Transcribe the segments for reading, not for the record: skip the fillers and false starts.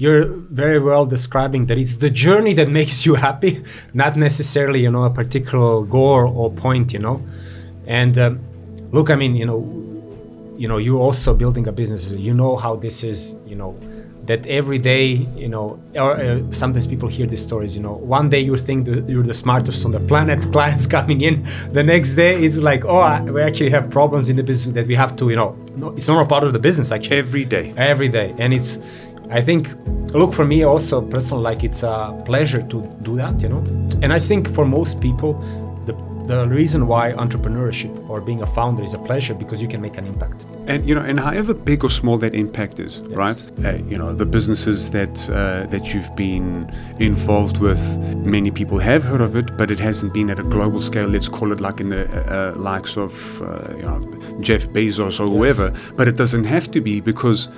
you're very well describing that it's the journey that makes you happy, not necessarily, a particular goal or point, And look, I mean, you're also building a business. You know how this is, that every day, or sometimes people hear these stories, one day you think you're the smartest on the planet, clients coming in, the next day it's like, we actually have problems in the business that we have to, it's not a part of the business actually. Every day. And I think, look, for me also personally, like it's a pleasure to do that, And I think for most people, the reason why entrepreneurship or being a founder is a pleasure because you can make an impact. And and however big or small that impact is, yes. Right? The businesses that you've been involved with, many people have heard of it, but it hasn't been at a global scale. Let's call it like in the likes of Jeff Bezos or whoever. But it doesn't have to be, because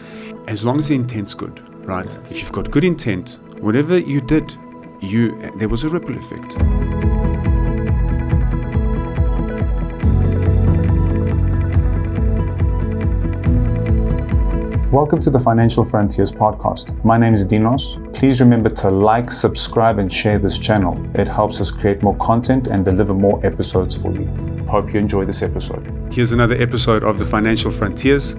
as long as the intent's good, right? Yes. If you've got good intent, whatever you did, there was a ripple effect. Welcome to the Financial Frontiers podcast. My name is Dinos. Please remember to like, subscribe, and share this channel. It helps us create more content and deliver more episodes for you. Hope you enjoy this episode. Here's another episode of the Financial Frontiers,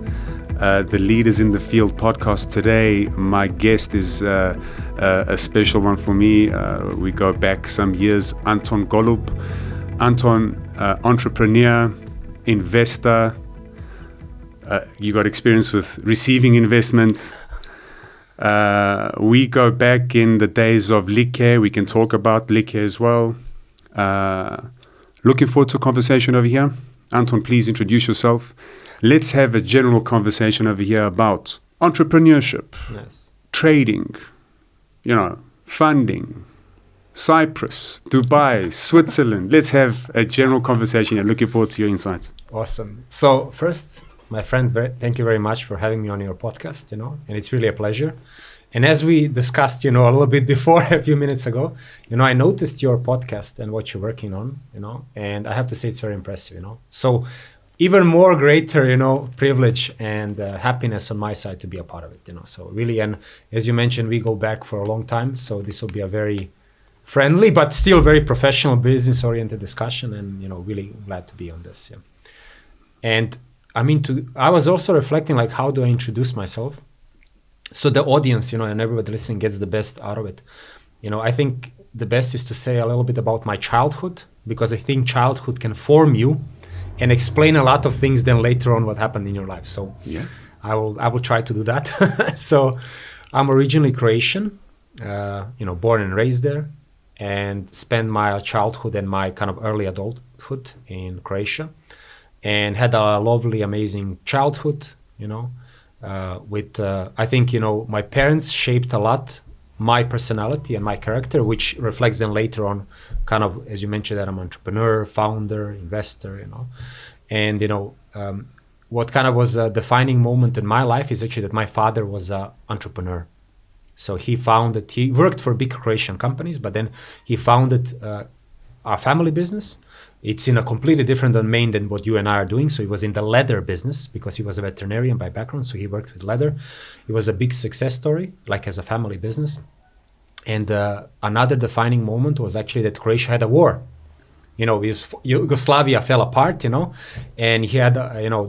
the Leaders in the Field podcast. Today, my guest is a special one for me. We go back some years. Anton Golub. Anton, entrepreneur, investor. You got experience with receiving investment. We go back in the days of Like. We can talk about Like as well. Looking forward to a conversation over here. Anton, please introduce yourself. Let's have a general conversation over here about entrepreneurship, yes. Trading, funding, Cyprus, Dubai, Switzerland. Let's have a general conversation here. Looking forward to your insights. Awesome. So first, my friend, thank you very much for having me on your podcast, and it's really a pleasure. And as we discussed, a little bit before, a few minutes ago, I noticed your podcast and what you're working on, and I have to say it's very impressive, So even more greater, privilege and happiness on my side to be a part of it, So really, and as you mentioned, we go back for a long time, so this will be a very friendly, but still very professional, business-oriented discussion, and, really glad to be on this, yeah. And I was also reflecting, like, how do I introduce myself so the audience, and everybody listening gets the best out of it. I think the best is to say a little bit about my childhood, because I think childhood can form you and explain a lot of things then later on what happened in your life. So yeah, I will try to do that. So I'm originally Croatian, born and raised there, and spent my childhood and my kind of early adulthood in Croatia. And had a lovely, amazing childhood, with, I think, my parents shaped a lot my personality and my character, which reflects then later on, kind of, as you mentioned, that I'm an entrepreneur, founder, investor, And, what kind of was a defining moment in my life is actually that my father was an entrepreneur. So he worked for big Croatian companies, but then he founded our family business. It's in a completely different domain than what you and I are doing. So he was in the leather business because he was a veterinarian by background. So he worked with leather. It was a big success story, like as a family business. And another defining moment was actually that Croatia had a war. Yugoslavia fell apart, and he had,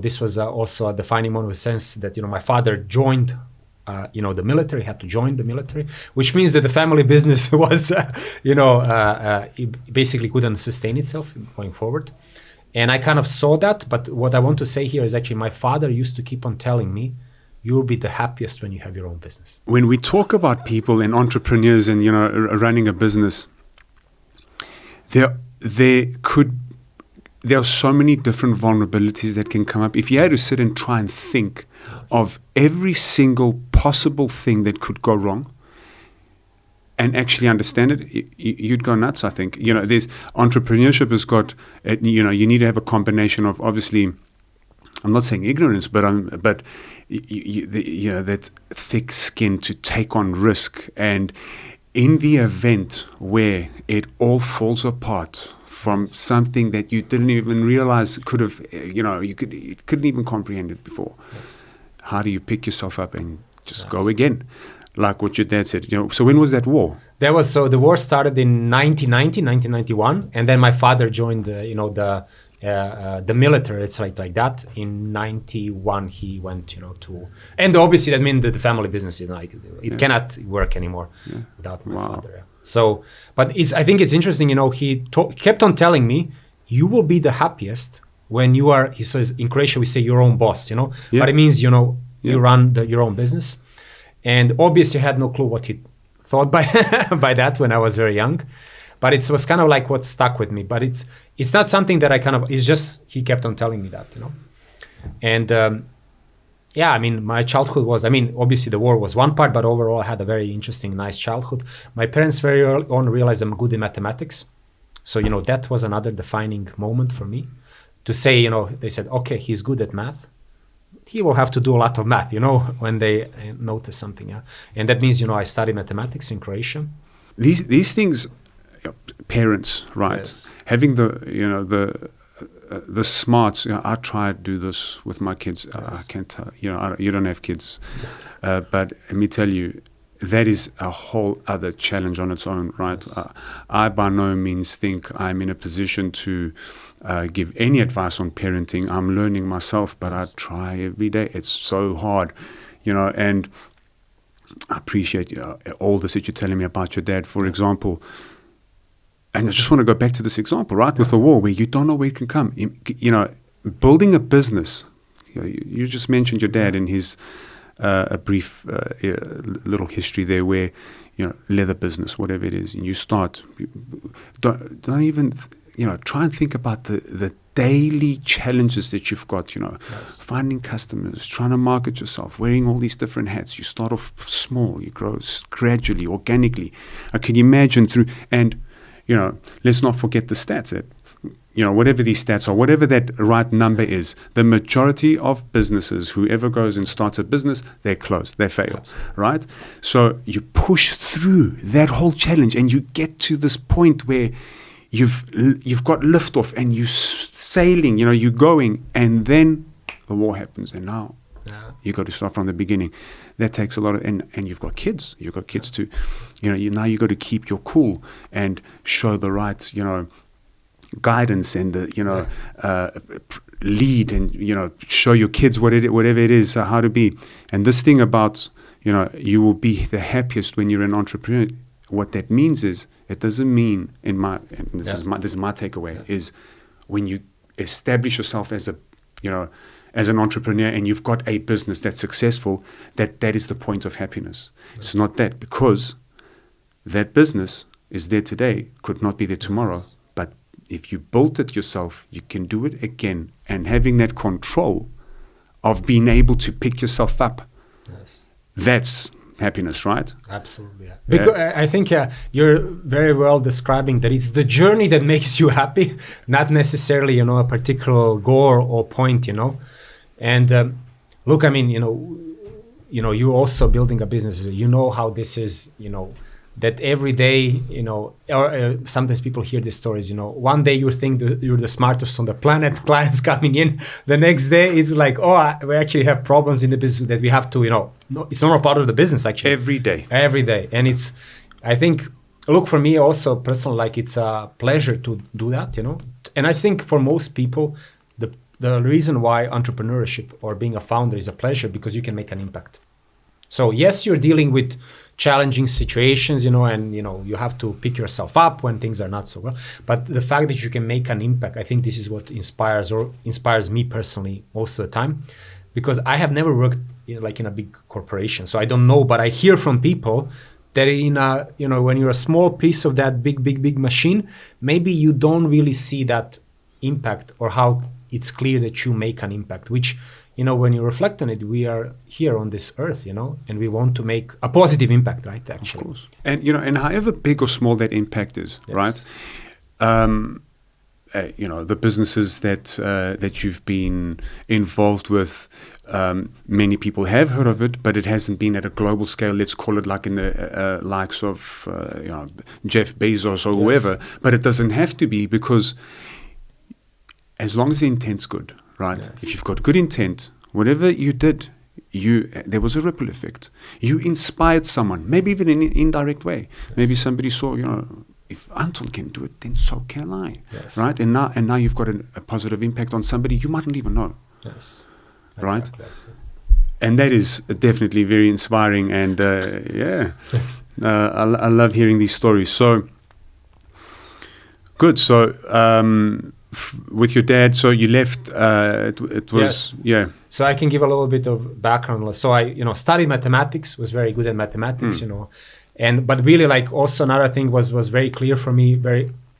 this was also a defining moment in the sense that, my father joined the military, had to join the military, which means that the family business was, it basically couldn't sustain itself going forward. And I kind of saw that, but what I want to say here is actually my father used to keep on telling me, you'll be the happiest when you have your own business. When we talk about people and entrepreneurs and, running a business, there are so many different vulnerabilities that can come up. If you had to sit and try and think of every single possible thing that could go wrong and actually understand it, you'd go nuts, I think. There's entrepreneurship has got, you need to have a combination of, obviously, I'm not saying ignorance, but that thick skin to take on risk. And in the event where it all falls apart from something that you didn't even realize could have, you couldn't even comprehend it before. Yes. How do you pick yourself up and just go again? like what your dad said. So when was that war? The war started in 1991, and then my father joined the military. It's like that. In 91 he went to, and obviously that means that the family business is like it cannot work anymore without my father. Yeah. So, but I think it's interesting. He kept on telling me, you will be the happiest when you are. He says in Croatia we say your own boss. But it means you run your own business. And obviously I had no clue what he thought by by that when I was very young. But it was kind of like what stuck with me. But it's not something that it's just he kept on telling me that, And my childhood was, obviously the war was one part, but overall I had a very interesting, nice childhood. My parents very early on realized I'm good in mathematics. So, that was another defining moment for me. To say, they said, okay, he's good at math. He will have to do a lot of math, when they notice something. Yeah? And that means, I study mathematics in Croatia. These things, parents, right? Yes. Having the smarts. I try to do this with my kids. Yes. I can't tell. You don't have kids, but let me tell you, that is a whole other challenge on its own, right? Yes. I by no means think I'm in a position to give any advice on parenting. I'm learning myself, but I try every day. It's so hard, and I appreciate all this that you're telling me about your dad, for example. And I just want to go back to this example, right, with the war, where you don't know where it can come. Building a business, you just mentioned your dad in his a brief little history there where, leather business, whatever it is, and you start, don't even, try and think about the daily challenges that you've got, finding customers, trying to market yourself, wearing all these different hats. You start off small, you grow gradually, organically. I can imagine and, let's not forget the stats that, whatever these stats are, whatever that right number is, the majority of businesses, whoever goes and starts a business, they close, they fail, right? So you push through that whole challenge and you get to this point where you've got liftoff and you're sailing, you're going, and then the war happens, and now you got to start from the beginning. That takes a lot of, and you've got kids too, now you got to keep your cool and show the right, guidance and the lead and show your kids whatever it is how to be. And this thing about you will be the happiest when you're an entrepreneur. What that means is, it doesn't mean this is my takeaway, is when you establish yourself as as an entrepreneur and you've got a business that's successful, that is the point of happiness. It's not that, because that business is there today, could not be there tomorrow. But if you built it yourself, you can do it again. And having that control of being able to pick yourself up, that's happiness, right? Absolutely. Yeah. Because I think you're very well describing that it's the journey that makes you happy, not necessarily a particular goal or point. And look, you also building a business. How this is. That every day, or sometimes people hear these stories, one day you think you're the smartest on the planet, clients coming in. The next day it's like, we actually have problems in the business that we have to, it's not a part of the business actually. Every day. And I think, look, for me also personally, like it's a pleasure to do that, And I think for most people, the reason why entrepreneurship or being a founder is a pleasure, because you can make an impact. So yes, you're dealing with challenging situations, and you have to pick yourself up when things are not so well. But the fact that you can make an impact, I think this is what inspires me personally most of the time, because I have never worked in a big corporation, so I don't know. But I hear from people that when you're a small piece of that big machine, maybe you don't really see that impact, or how it's clear that you make an impact, which, when you reflect on it, we are here on this earth, and we want to make a positive impact, right? Actually. Of course. And, and however big or small that impact is, right? The businesses that you've been involved with, many people have heard of it, but it hasn't been at a global scale. Let's call it like in the likes of, Jeff Bezos or whoever, but it doesn't have to be, because as long as the intent's good, right? Yes. If you've got good intent, whatever you did, there was a ripple effect. You inspired someone, maybe even in an indirect way. Yes. Maybe somebody saw, if Anton can do it, then so can I. Yes. Right? And now you've got a positive impact on somebody you mightn't even know. Yes. Right? Exactly. And that is definitely very inspiring. And Yes. I love hearing these stories. So good. So with your dad, so you left. It was So I can give a little bit of background. So I studied mathematics. Was very good at mathematics. But really, like, also another thing was very clear for me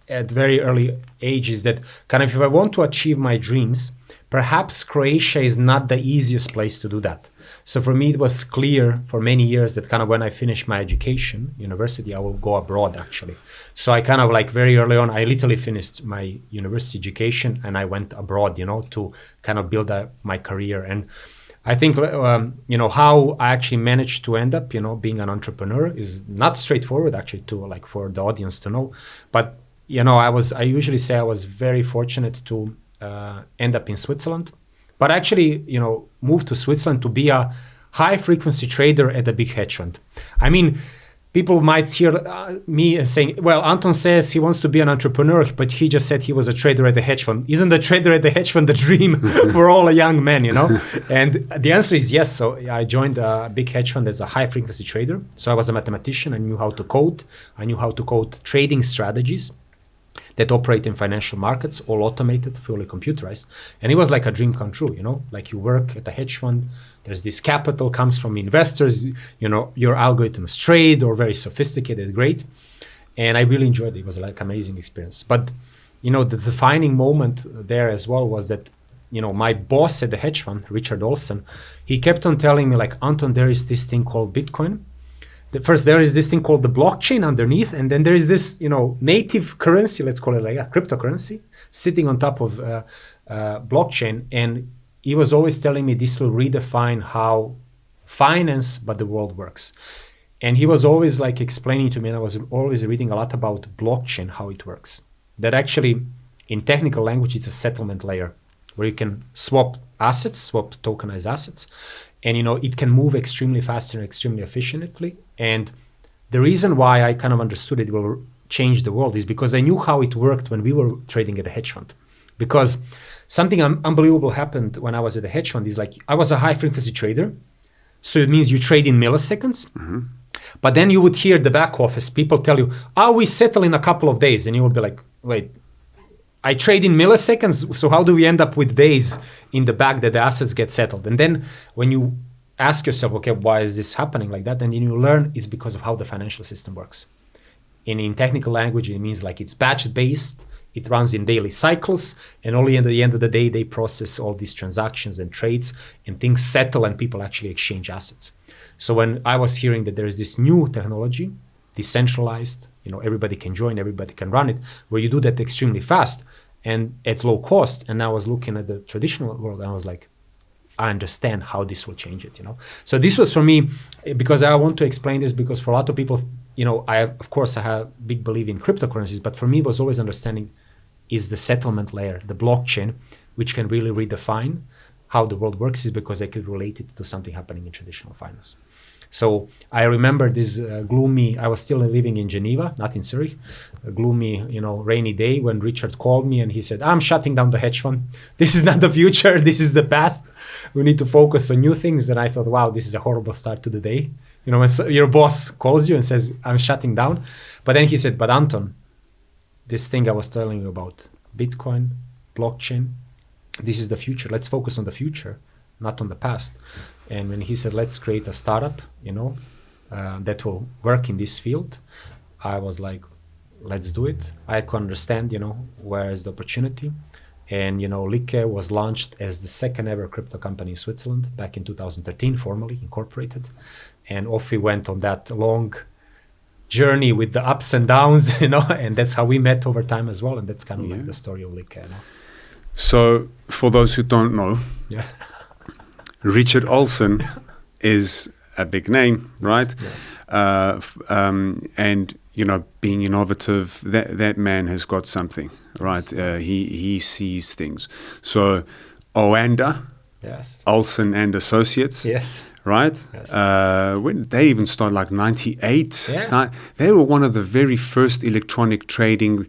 at very early age is that kind of if I want to achieve my dreams, perhaps Croatia is not the easiest place to do that. So for me, it was clear for many years that kind of when I finish my education, university, I will go abroad actually. So I kind of like very early on, I literally finished my university education and I went abroad, to kind of build my career. And I think, how I actually managed to end up, being an entrepreneur is not straightforward actually for the audience to know. But, I usually say I was very fortunate to end up in Switzerland, but actually, moved to Switzerland to be a high frequency trader at a big hedge fund. I mean, people might hear me saying, well, Anton says he wants to be an entrepreneur, but he just said he was a trader at the hedge fund. Isn't the trader at the hedge fund the dream for all young men, And the answer is yes. So I joined a big hedge fund as a high frequency trader. So I was a mathematician. I knew how to code. I knew how to code trading strategies that operate in financial markets, all automated, fully computerized. And it was like a dream come true, like you work at a hedge fund, there's this capital comes from investors, your algorithms trade or very sophisticated, great. And I really enjoyed it. It was like amazing experience. But, the defining moment there as well was that, my boss at the hedge fund, Richard Olsen, he kept on telling me like, Anton, there is this thing called Bitcoin. First, there is this thing called the blockchain underneath, and then there is this, native currency, let's call it like a cryptocurrency, sitting on top of blockchain. And he was always telling me this will redefine how finance, but the world works. And he was always like explaining to me, and I was always reading a lot about blockchain, how it works. That actually, in technical language, it's a settlement layer where you can swap tokenized assets. And, it can move extremely fast and extremely efficiently. And the reason why I kind of understood it will change the world is because I knew how it worked when we were trading at a hedge fund. Because something unbelievable happened when I was at a hedge fund is like, I was a high frequency trader. So it means you trade in milliseconds. Mm-hmm. But then you would hear the back office, people tell you, we settle in a couple of days. And you would be like, wait, I trade in milliseconds, so how do we end up with days in the back that the assets get settled? And then when you ask yourself, okay, why is this happening like that? And then you learn it's because of how the financial system works. And in technical language, it means like it's batch-based, it runs in daily cycles, and only at the end of the day, they process all these transactions and trades, and things settle, and people actually exchange assets. So when I was hearing that there is this new technology, decentralized, everybody can join, everybody can run it, where you do that extremely fast and at low cost. And I was looking at the traditional world and I was like, I understand how this will change it, So this was for me, because I want to explain this because for a lot of people, I have big belief in cryptocurrencies, but for me it was always understanding is the settlement layer, the blockchain, which can really redefine how the world works, is because I could relate it to something happening in traditional finance. So I remember this gloomy, I was still living in Geneva, not in Zurich, a gloomy, rainy day when Richard called me and he said, I'm shutting down the hedge fund. This is not the future. This is the past. We need to focus on new things. And I thought, wow, this is a horrible start to the day. When your boss calls you and says, I'm shutting down. But then he said, but Anton, this thing I was telling you about, Bitcoin, blockchain, this is the future. Let's focus on the future, not on the past. And when he said, let's create a startup, that will work in this field, I was like, let's do it. I could understand, where is the opportunity. And, Like was launched as the second ever crypto company in Switzerland back in 2013, formally incorporated. And off we went on that long journey with the ups and downs, and that's how we met over time as well. And that's kind of like the story of Like. So for those who don't know, Richard Olsen is a big name, right? Yeah. And being innovative, that man has got something, right? He sees things. So Oanda Yes. Olsen and Associates. Yes. Right? Yes. When they even started like 98. Yeah. They were one of the very first electronic trading,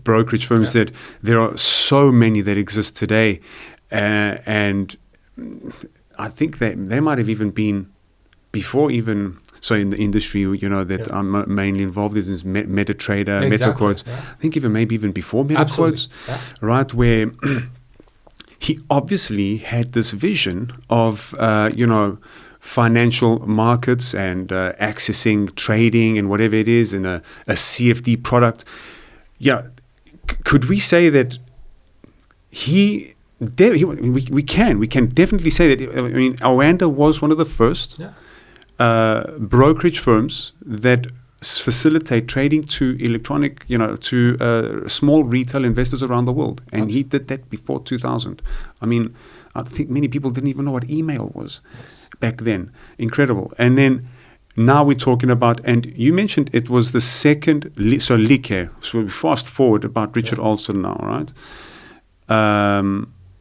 brokerage firms that there are so many that exist today. And I think they might have even been before even, so in the industry, that I'm mainly involved in is MetaTrader, MetaQuotes. Yeah. I think maybe even before MetaQuotes, right? Where he obviously had this vision of, financial markets and accessing trading and whatever it is in a CFD product. Yeah. Could we say that we can definitely say that, Oanda was one of the first brokerage firms that facilitate trading to electronic, to small retail investors around the world. And he did that before 2000. I think many people didn't even know what email was back then. Incredible. And then now we're talking about, and you mentioned it was the second, so Like, so we fast forward about Richard Olsen now, right?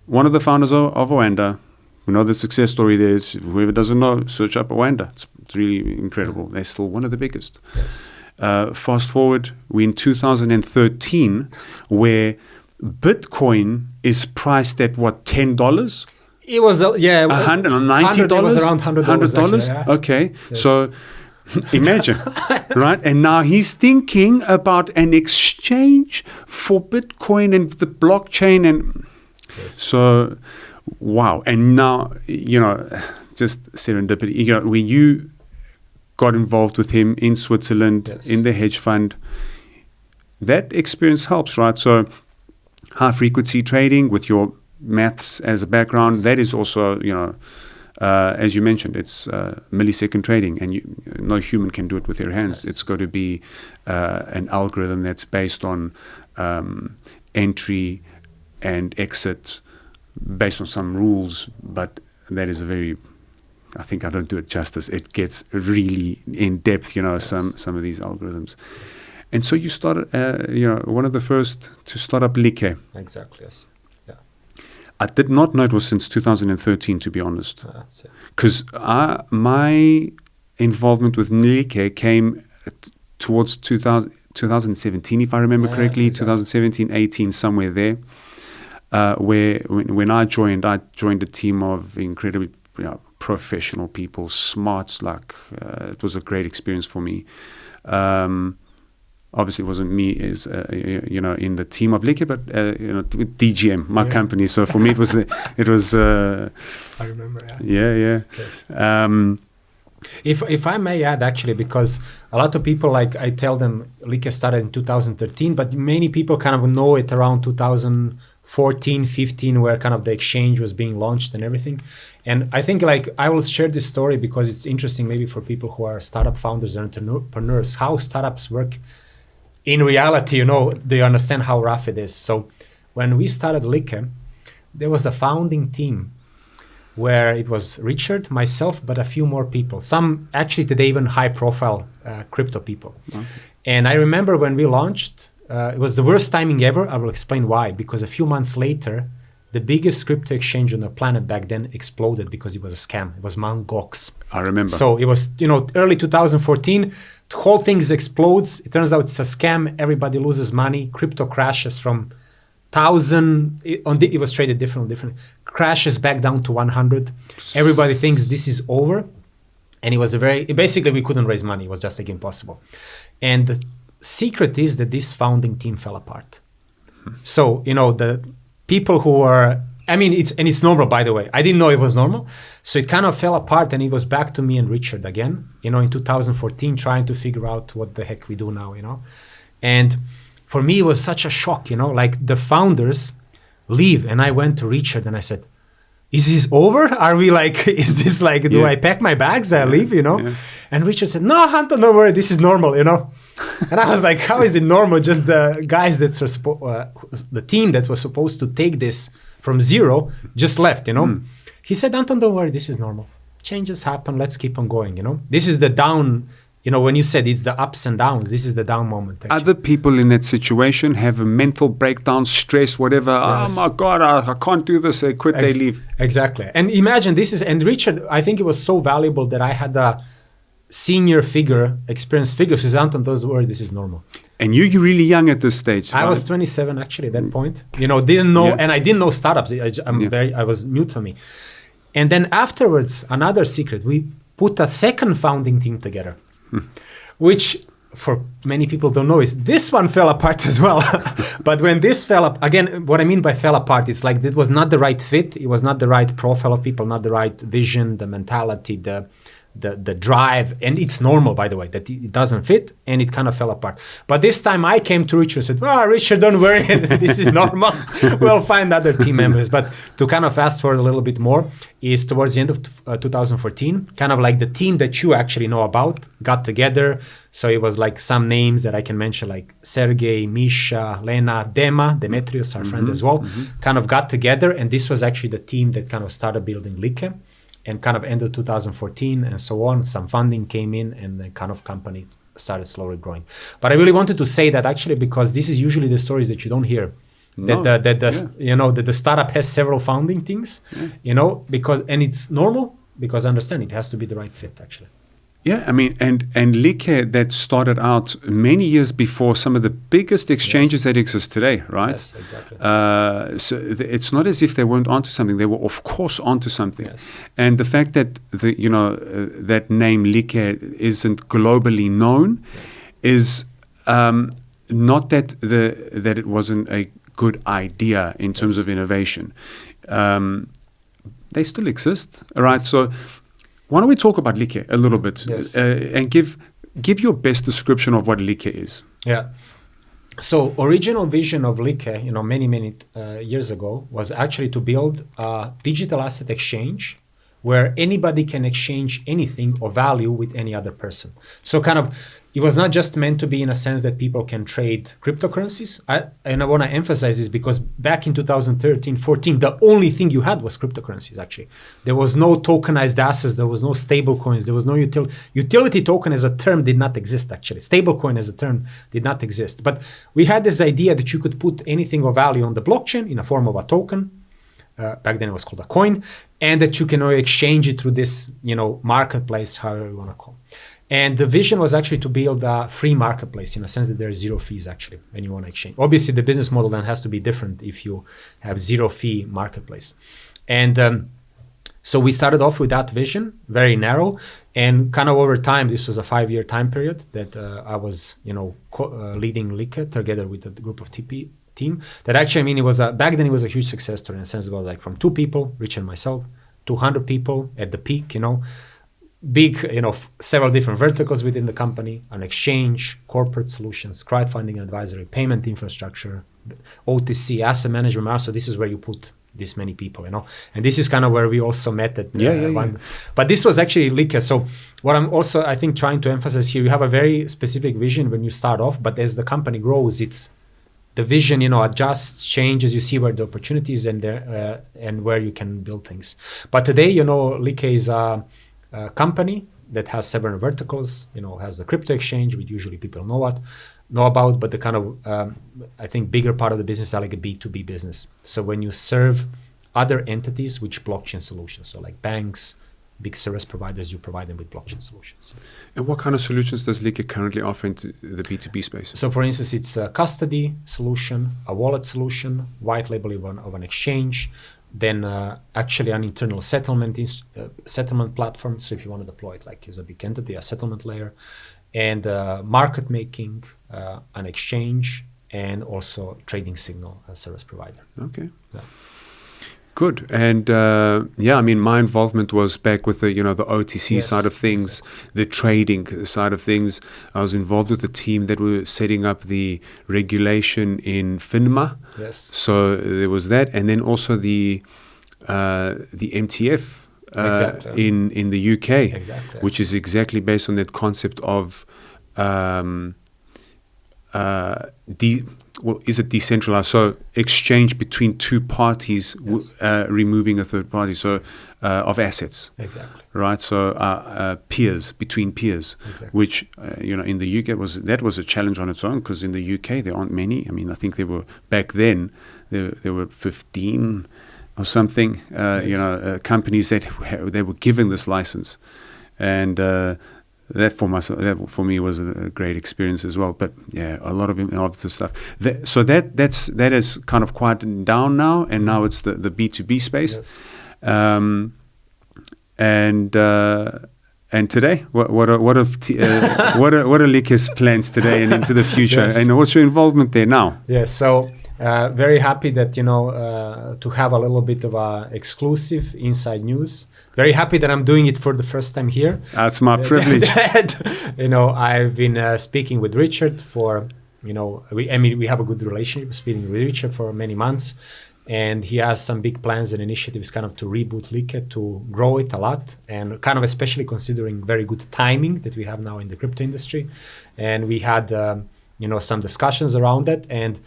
One of the founders of Oanda. We know the success story there. Is, whoever doesn't know, search up Oanda. It's really incredible. They're still one of the biggest. Yes. Fast forward, we're in 2013, where Bitcoin is priced at what, $10? It was $190. $190. It was around $100. $100. Okay, yes. So imagine, right? And now he's thinking about an exchange for Bitcoin and the blockchain, and so. Wow. And now, just serendipity, when you got involved with him in Switzerland, in the hedge fund, that experience helps, right? So high frequency trading with your maths as a background, that is also, as you mentioned, it's millisecond trading, and no human can do it with their hands. It's got to be an algorithm that's based on entry and exit, based on some rules, but that is I think I don't do it justice. It gets really in depth, some of these algorithms. And so you started, one of the first to start up Like. Exactly, yes. Yeah. I did not know it was since 2013, to be honest. Because my involvement with Like came towards 2017, if I remember correctly, exactly. 2017, 18, somewhere there. Where when I joined a team of incredibly professional people, smarts. It was a great experience for me. Obviously, it wasn't me as in the team of Like, but with DGM, my company. So for me, it was. I remember. Yeah. Yes. If I may add, actually, because a lot of people, I tell them, Like started in 2013, but many people kind of know it around 2014, 15, where kind of the exchange was being launched and everything. And I think I will share this story because it's interesting maybe for people who are startup founders and entrepreneurs, how startups work in reality. They understand how rough it is. So when we started Like, there was a founding team where it was Richard, myself, but a few more people. Some actually today even high profile crypto people. Okay. And I remember when we launched, it was the worst timing ever. I will explain why. Because a few months later, the biggest crypto exchange on the planet back then exploded because it was a scam. It was Mt. Gox. I remember. So it was, early 2014. The whole thing explodes. It turns out it's a scam. Everybody loses money. Crypto crashes from 1,000. It was traded differently. Crashes back down to 100. Everybody thinks this is over. And it was basically we couldn't raise money. It was just impossible. And the secret is that this founding team fell apart. So, the people who were, it's normal, by the way. I didn't know it was normal. So it kind of fell apart, and it was back to me and Richard again, in 2014, trying to figure out what the heck we do now, And for me, it was such a shock, the founders leave, and I went to Richard and I said, is this over? Are we is this do I pack my bags and leave, Yeah. And Richard said, no, Anton, don't worry, this is normal, And I was like, how is it normal? Just the guys the team that was supposed to take this from zero just left, He said, Anton, don't worry, this is normal. Changes happen, let's keep on going, This is the down, when you said it's the ups and downs, this is the down moment. Actually. Other people in that situation have a mental breakdown, stress, whatever. Yes. Oh my God, I can't do this. They quit, they leave. Exactly. And imagine and Richard, I think it was so valuable that I had a senior figure, experienced figure, who's Anton, those words, this is normal. And you're really young at this stage. I right? was 27 actually at that point. Didn't know, and I didn't know startups. I was new to me. And then afterwards, another secret, we put a second founding team together, which for many people don't know is this one fell apart as well. But when this fell up, again, what I mean by fell apart, it's like it was not the right fit. It was not the right profile of people, not the right vision, the mentality, the drive, and it's normal, by the way, that it doesn't fit, and it kind of fell apart. But this time I came to Richard and said, well, Richard, don't worry, this is normal. We'll find other team members. But to kind of fast forward a little bit more, is towards the end of 2014, kind of like the team that you actually know about got together. So it was like some names that I can mention, like Sergey, Misha, Lena, Demetrius, our friend as well, kind of got together, and this was actually the team that kind of started building Like. And kind of end of 2014 and so on, some funding came in and the kind of company started slowly growing. But I really wanted to say that actually because this is usually the stories that you don't hear. No. That the startup has several founding teams, because and it's normal because I understand it has to be the right fit actually. Yeah, I mean, and Like that started out many years before some of the biggest exchanges that exist today, right? Yes, exactly. So it's not as if they weren't onto something; they were, of course, onto something. Yes. And the fact that that name Like isn't globally known is not that that it wasn't a good idea in terms of innovation. They still exist, right? So. Why don't we talk about Like a little bit and give your best description of what Like is? Yeah. So original vision of Like, many years ago was actually to build a digital asset exchange where anybody can exchange anything of value with any other person. So kind of, it was not just meant to be in a sense that people can trade cryptocurrencies. And I want to emphasize this because back in 2013, 14, the only thing you had was cryptocurrencies, actually. There was no tokenized assets. There was no stable coins. There was no utility token as a term did not exist, actually. Stable coin as a term did not exist. But we had this idea that you could put anything of value on the blockchain in a form of a token. Back then it was called a coin, and that you can exchange it through this, marketplace, however you want to call it. And the vision was actually to build a free marketplace in a sense that there are zero fees actually when you want to exchange. Obviously, the business model then has to be different if you have zero fee marketplace. And so we started off with that vision, very narrow, and kind of over time, this was a 5-year time period that I was, leading Like together with a group of team. That actually, it was back then it was a huge success story in a sense. It was like from 2 people, Rich and myself, 200 people at the peak, big, several different verticals within the company, an exchange, corporate solutions, crowdfunding and advisory, payment infrastructure, OTC, asset management. So this is where you put this many people, and this is kind of where we also met at one. But this was actually Like. So what I'm also, I think, trying to emphasize here, you have a very specific vision when you start off, but as the company grows, it's the vision, adjusts, changes. You see where the opportunities and where you can build things. But today, Like is a company that has several verticals. Has the crypto exchange, which usually people know about. But the kind of I think bigger part of the business is like a B2B business. So when you serve other entities with blockchain solutions, so like banks, big service providers, you provide them with blockchain solutions. And what kind of solutions does Like currently offer into the B2B space? So for instance, it's a custody solution, a wallet solution, white label of an exchange, then actually an internal settlement platform. So if you want to deploy it like as a big entity, a settlement layer, and market making, an exchange, and also trading signal, a service provider. Okay. Yeah. Good. And my involvement was back with the OTC side of things, the trading side of things. I was involved with the team that were setting up the regulation in FINMA. Yes. So there was that, and then also the MTF in the UK, which is exactly based on that concept of is it decentralized? So exchange between two parties, Yes. removing a third party, so of assets. Exactly. Right, so peers, between peers, Exactly. which in the UK was a challenge on its own, because in the UK there aren't many. I mean, I think there were back then there were 15 or something, Yes. companies that they were given this license, and that for me was a great experience as well. But yeah, a lot of innovative stuff. That has kind of quieted down now, and now it's the B2B space. Yes. And today, what are Like's plans today and into the future? Yes. And what's your involvement there now? Yes, so very happy that to have a little bit of exclusive inside news. Very happy that I'm doing it for the first time here. That's my privilege. I've been speaking with Richard for we have a good relationship. Speaking with Richard for many months, and he has some big plans and initiatives kind of to reboot Like, to grow it a lot, and kind of especially considering very good timing that we have now in the crypto industry. And we had some discussions around that, and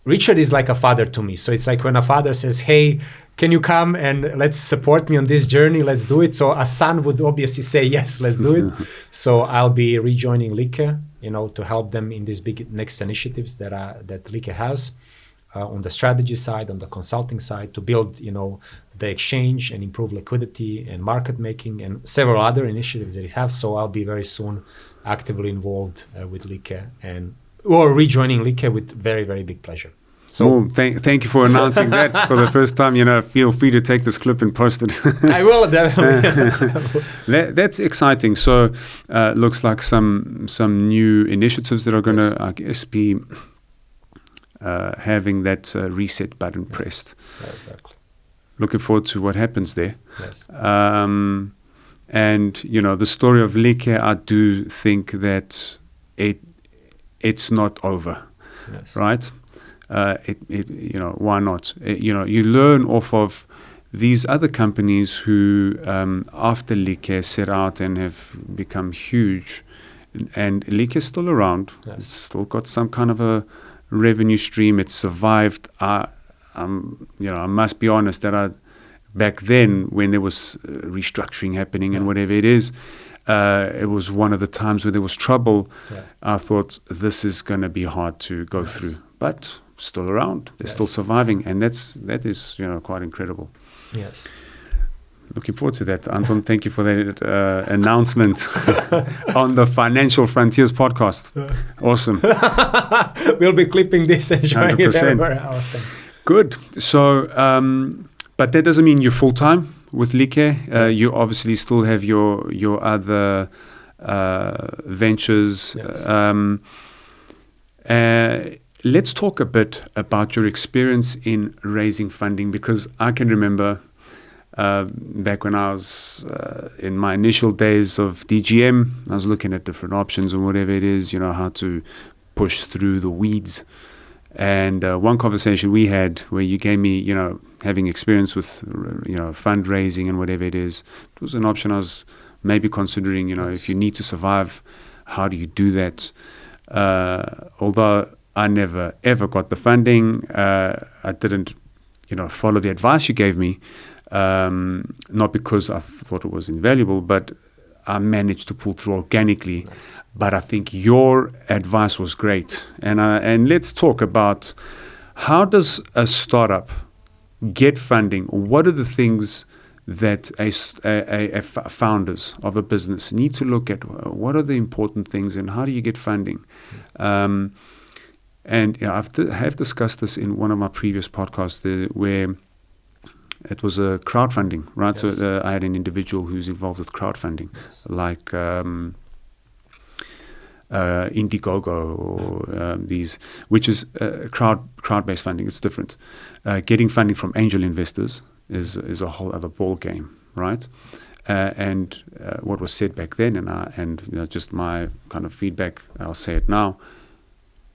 Richard is like a father to me. So it's like when a father says, hey, can you come and let's support me on this journey? Let's do it. So a son would obviously say, yes, let's do it. So I'll be rejoining Like, to help them in these big next initiatives that Like has on the strategy side, on the consulting side, to build, the exchange and improve liquidity and market making and several other initiatives that it has. So I'll be very soon actively involved with Like or rejoining Like with very, very big pleasure. So thank you for announcing that for the first time. Feel free to take this clip and post it. I will definitely. That's exciting. So looks like some new initiatives that are going to, I guess, be having that reset button pressed. Yeah, exactly. Looking forward to what happens there. Yes. And the story of Like, I do think that it's not over. Yes. Right? Why not? You learn off of these other companies who, after Like, set out and have become huge, and Like is still around. Yes. It's still got some kind of a revenue stream. It's survived. I must be honest that back then when there was restructuring happening and whatever it is, it was one of the times where there was trouble. Yeah. I thought this is going to be hard to go through, but still around. They're still surviving, and that is quite incredible. Yes. Looking forward to that, Anton. Thank you for that announcement on the Financial Frontiers podcast. Awesome. We'll be clipping this and showing 100%. it everywhere. Awesome. Good. So, but that doesn't mean you're full time with Like. You obviously still have your other ventures. Yes. Let's talk a bit about your experience in raising funding, because I can remember back when I was in my initial days of DGM, I was looking at different options and whatever it is, how to push through the weeds. And one conversation we had where you gave me, having experience with, fundraising and whatever it is, it was an option I was maybe considering, if you need to survive, how do you do that? Although I never, ever got the funding, I didn't, follow the advice you gave me, not because I thought it was invaluable, but I managed to pull through organically. Nice. But I think your advice was great. And let's talk about, how does a startup get funding? What are the things that founders of a business need to look at? What are the important things, and how do you get funding? And I have discussed this in one of my previous podcasts where it was a crowdfunding, right? Yes. So I had an individual who's involved with crowdfunding, like Indiegogo or these, which is crowd-based funding. It's different. Getting funding from angel investors is a whole other ball game, right? And what was said back then, and just my kind of feedback, I'll say it now.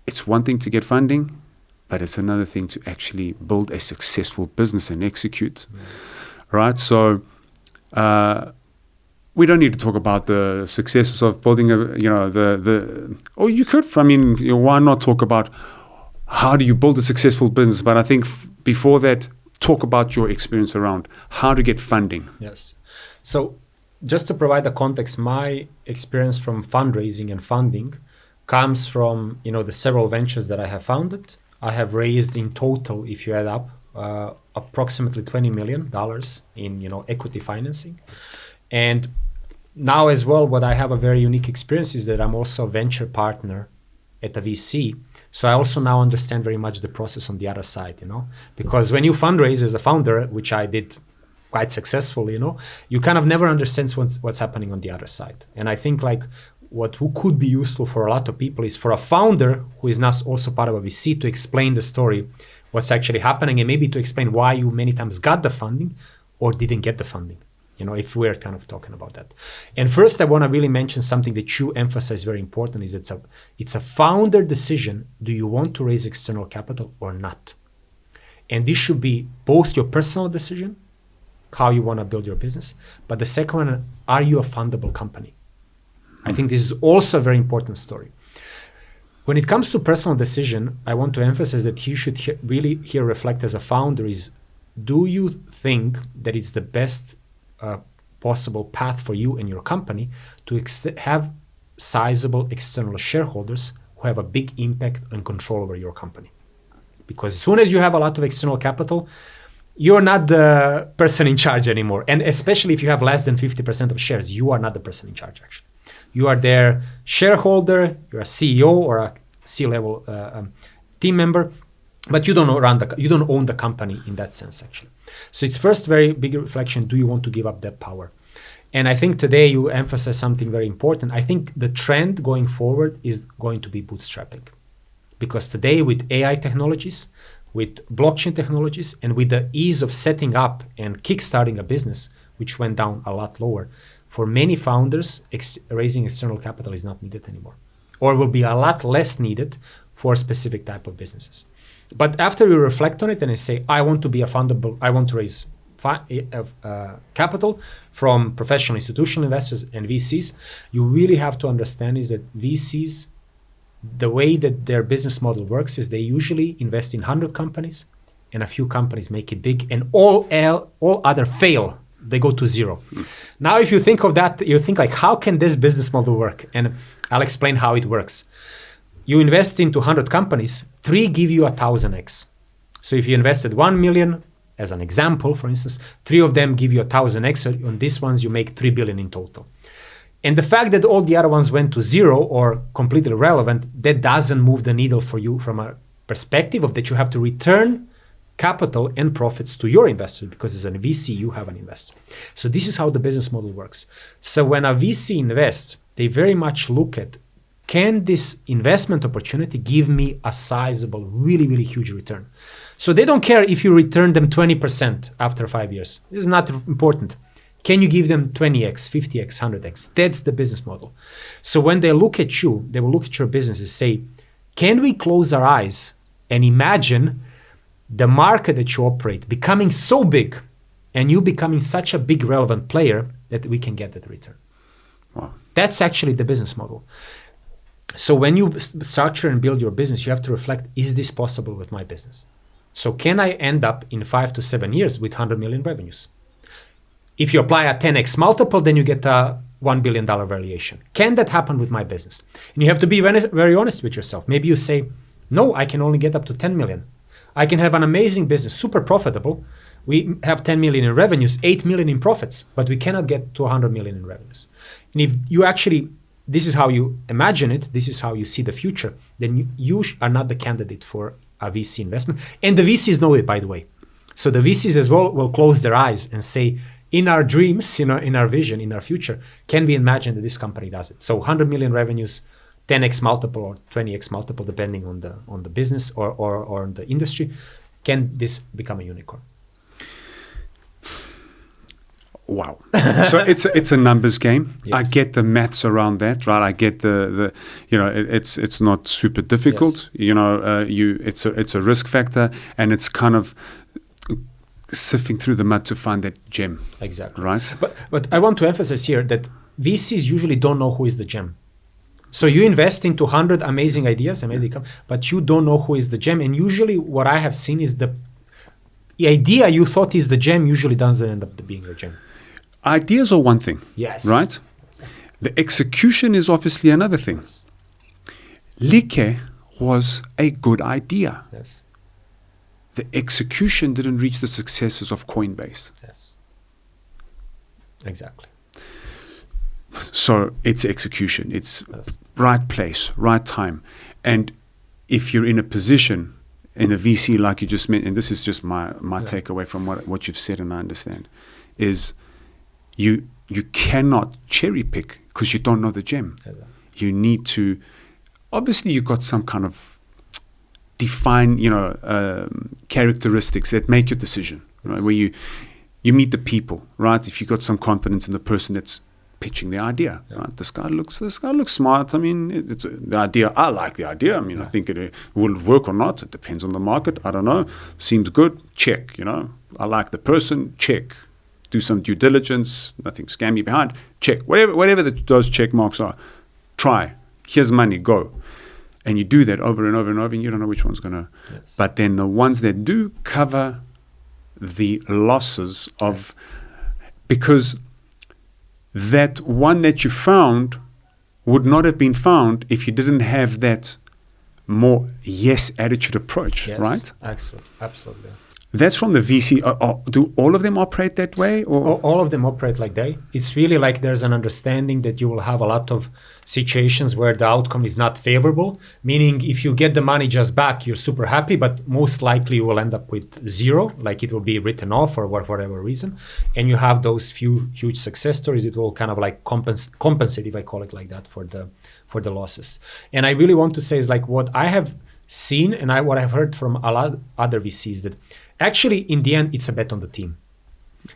It's one thing to get funding, but it's another thing to actually build a successful business and execute, right? So we don't need to talk about the successes of building or you could, I mean, why not talk about how do you build a successful business? But I think before that, talk about your experience around how to get funding. Yes. So just to provide the context, my experience from fundraising and funding comes from, the several ventures that I have founded. I have raised in total, if you add up, approximately $20 million in, equity financing. And now as well, what I have a very unique experience is that I'm also a venture partner at a VC. So I also now understand very much the process on the other side, because when you fundraise as a founder, which I did quite successfully, you kind of never understand what's happening on the other side. And I think what could be useful for a lot of people is for a founder who is now also part of a VC to explain the story, what's actually happening, and maybe to explain why you many times got the funding or didn't get the funding, if we're kind of talking about that. And first, I want to really mention something that you emphasize very important is it's a founder decision. Do you want to raise external capital or not? And this should be both your personal decision, how you want to build your business, but the second one, are you a fundable company? I think this is also a very important story. When it comes to personal decision, I want to emphasize that you should really here reflect as a founder is, do you think that it's the best possible path for you and your company to have sizable external shareholders who have a big impact and control over your company? Because as soon as you have a lot of external capital, you're not the person in charge anymore. And especially if you have less than 50% of shares, you are not the person in charge, actually. You are their shareholder, you're a CEO or a C-level team member, but you don't own the company in that sense, actually. So it's first very big reflection, do you want to give up that power? And I think today you emphasize something very important. I think the trend going forward is going to be bootstrapping. Because today with AI technologies, with blockchain technologies, and with the ease of setting up and kickstarting a business, which went down a lot lower, for many founders, raising external capital is not needed anymore, or will be a lot less needed for a specific type of businesses. But after you reflect on it and you say, I want to be a fundable, I want to raise capital from professional institutional investors and VCs, you really have to understand is that VCs, the way that their business model works is they usually invest in 100 companies and a few companies make it big and all other fail. They go to zero. Now, if you think of that, you think how can this business model work? And I'll explain how it works. You invest into 100 companies, 3 give you 1,000x. So if you invested 1 million, as an example, for instance, 3 of them give you 1,000x. So on these ones, you make 3 billion in total. And the fact that all the other ones went to zero or completely irrelevant, that doesn't move the needle for you from a perspective of that you have to return capital and profits to your investor, because as a VC, you have an investor. So this is how the business model works. So when a VC invests, they very much look at, can this investment opportunity give me a sizable, really, really huge return? So they don't care if you return them 20% after 5 years. This is not important. Can you give them 20x, 50x, 100x? That's the business model. So when they look at you, they will look at your business and say, can we close our eyes and imagine the market that you operate becoming so big and you becoming such a big relevant player that we can get that return? Wow. That's actually the business model. So when you structure and build your business, you have to reflect, is this possible with my business? So can I end up in 5 to 7 years with 100 million revenues? If you apply a 10x multiple, then you get a $1 billion valuation. Can that happen with my business? And you have to be very honest with yourself. Maybe you say, no, I can only get up to 10 million. I can have an amazing business, super profitable. We have 10 million in revenues, 8 million in profits, but we cannot get to 100 million in revenues. And if you actually, this is how you imagine it, this is how you see the future, then you are not the candidate for a VC investment. And the VCs know it, by the way. So the VCs as well will close their eyes and say, in our dreams, in our vision, in our future, can we imagine that this company does it? So 100 million revenues, 10x multiple or 20x multiple, depending on the business or on the industry. Can this become a unicorn? Wow. So it's a numbers game. Yes. I get the maths around that, right? I get the it's not super difficult. Yes. It's a risk factor, and it's kind of sifting through the mud to find that gem. Exactly. Right? But I want to emphasize here that VCs usually don't know who is the gem. So you invest into 100 amazing ideas, but you don't know who is the gem. And usually what I have seen is the idea you thought is the gem usually doesn't end up being the gem. Ideas are one thing. Yes. Right? The execution is obviously another thing. Yes. Like was a good idea. Yes. The execution didn't reach the successes of Coinbase. Yes. Exactly. So it's execution. It's Yes. right place, right time. And if you're in a position in a VC like you just mentioned, and this is just my takeaway from what you've said and I understand, is you cannot cherry pick because you don't know the gem. Exactly. You need to, obviously you've got some kind of define, characteristics that make your decision, right? Yes. Where you meet the people, right? If you've got some confidence in the person that's pitching the idea, right? This guy looks smart. I mean, it's the idea. I like the idea. I mean, I think it will work or not. It depends on the market. I don't know. Seems good. Check. I like the person. Check. Do some due diligence. Nothing scammy behind. Check. Whatever those check marks are. Try. Here's money. Go. And you do that over and over and over, and you don't know which one's gonna. Yes. But then the ones that do cover the losses of, because that one that you found would not have been found if you didn't have that more yes attitude approach, Yes. right? Absolutely. That's from the VC. Do all of them operate that way? Or All of them operate like that. It's really like there's an understanding that you will have a lot of situations where the outcome is not favorable, meaning if you get the money just back, you're super happy, but most likely you will end up with zero, like it will be written off for whatever reason. And you have those few huge success stories. It will kind of like compensate, if I call it like that, for the losses. And I really want to say is like what I have seen and what I've heard from a lot of other VCs, that actually in the end it's a bet on the team.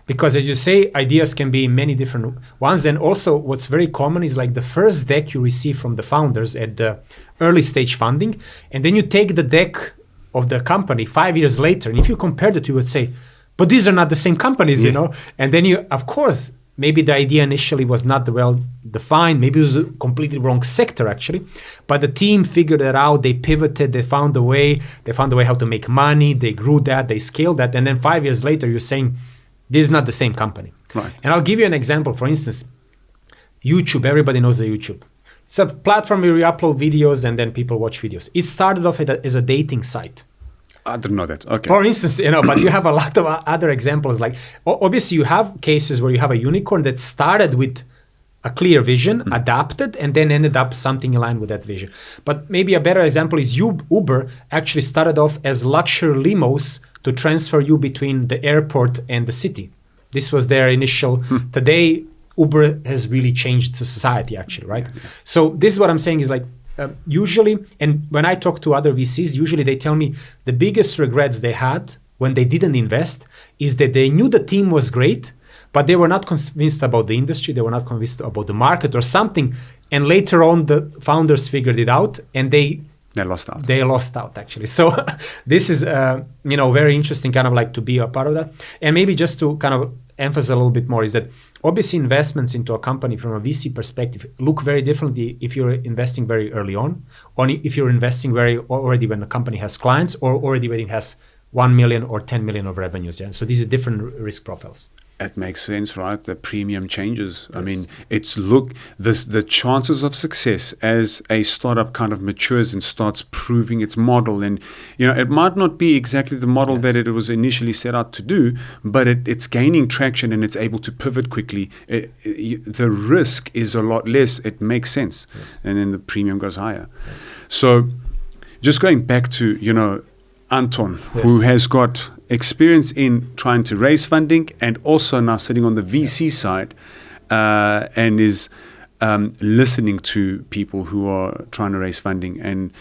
Because as you say, ideas can be many different ones. And also what's very common is like the first deck you receive from the founders at the early stage funding, and then you take the deck of the company 5 years later, and if you compare the two, you would say, but these are not the same companies, And then you, of course, maybe the idea initially was not well defined. Maybe it was a completely wrong sector actually, but the team figured it out. They pivoted. They found a way how to make money. They grew that. They scaled that. And then 5 years later, you're saying, this is not the same company. Right. And I'll give you an example. For instance, YouTube. Everybody knows the YouTube. It's a platform where you upload videos and then people watch videos. It started off as a dating site. I didn't know that. Okay. For instance, but you have a lot of other examples. Like obviously you have cases where you have a unicorn that started with a clear vision, adapted, and then ended up something in line with that vision. But maybe a better example is Uber actually started off as luxury limos to transfer you between the airport and the city. This was their initial. Today, Uber has really changed society actually, right? Yeah. So this is what I'm saying is like, usually, and when I talk to other VCs, usually they tell me the biggest regrets they had when they didn't invest is that they knew the team was great, but they were not convinced about the industry, they were not convinced about the market or something. And later on, the founders figured it out and they lost out. They lost out actually. So this is, very interesting kind of like to be a part of that. And maybe just to kind of emphasize a little bit more is that obviously investments into a company from a VC perspective look very differently if you're investing very early on, or if you're investing very already when the company has clients, or already when it has 1 million or 10 million of revenues. Yeah. So these are different risk profiles. It makes sense, right? The premium changes. Yes. I mean, the chances of success as a startup kind of matures and starts proving its model. And, it might not be exactly the model that it was initially set out to do, but it's gaining traction and it's able to pivot quickly. The risk is a lot less. It makes sense. Yes. And then the premium goes higher. Yes. So just going back to, Anton, who has got experience in trying to raise funding and also now sitting on the VC side and is listening to people who are trying to raise funding. And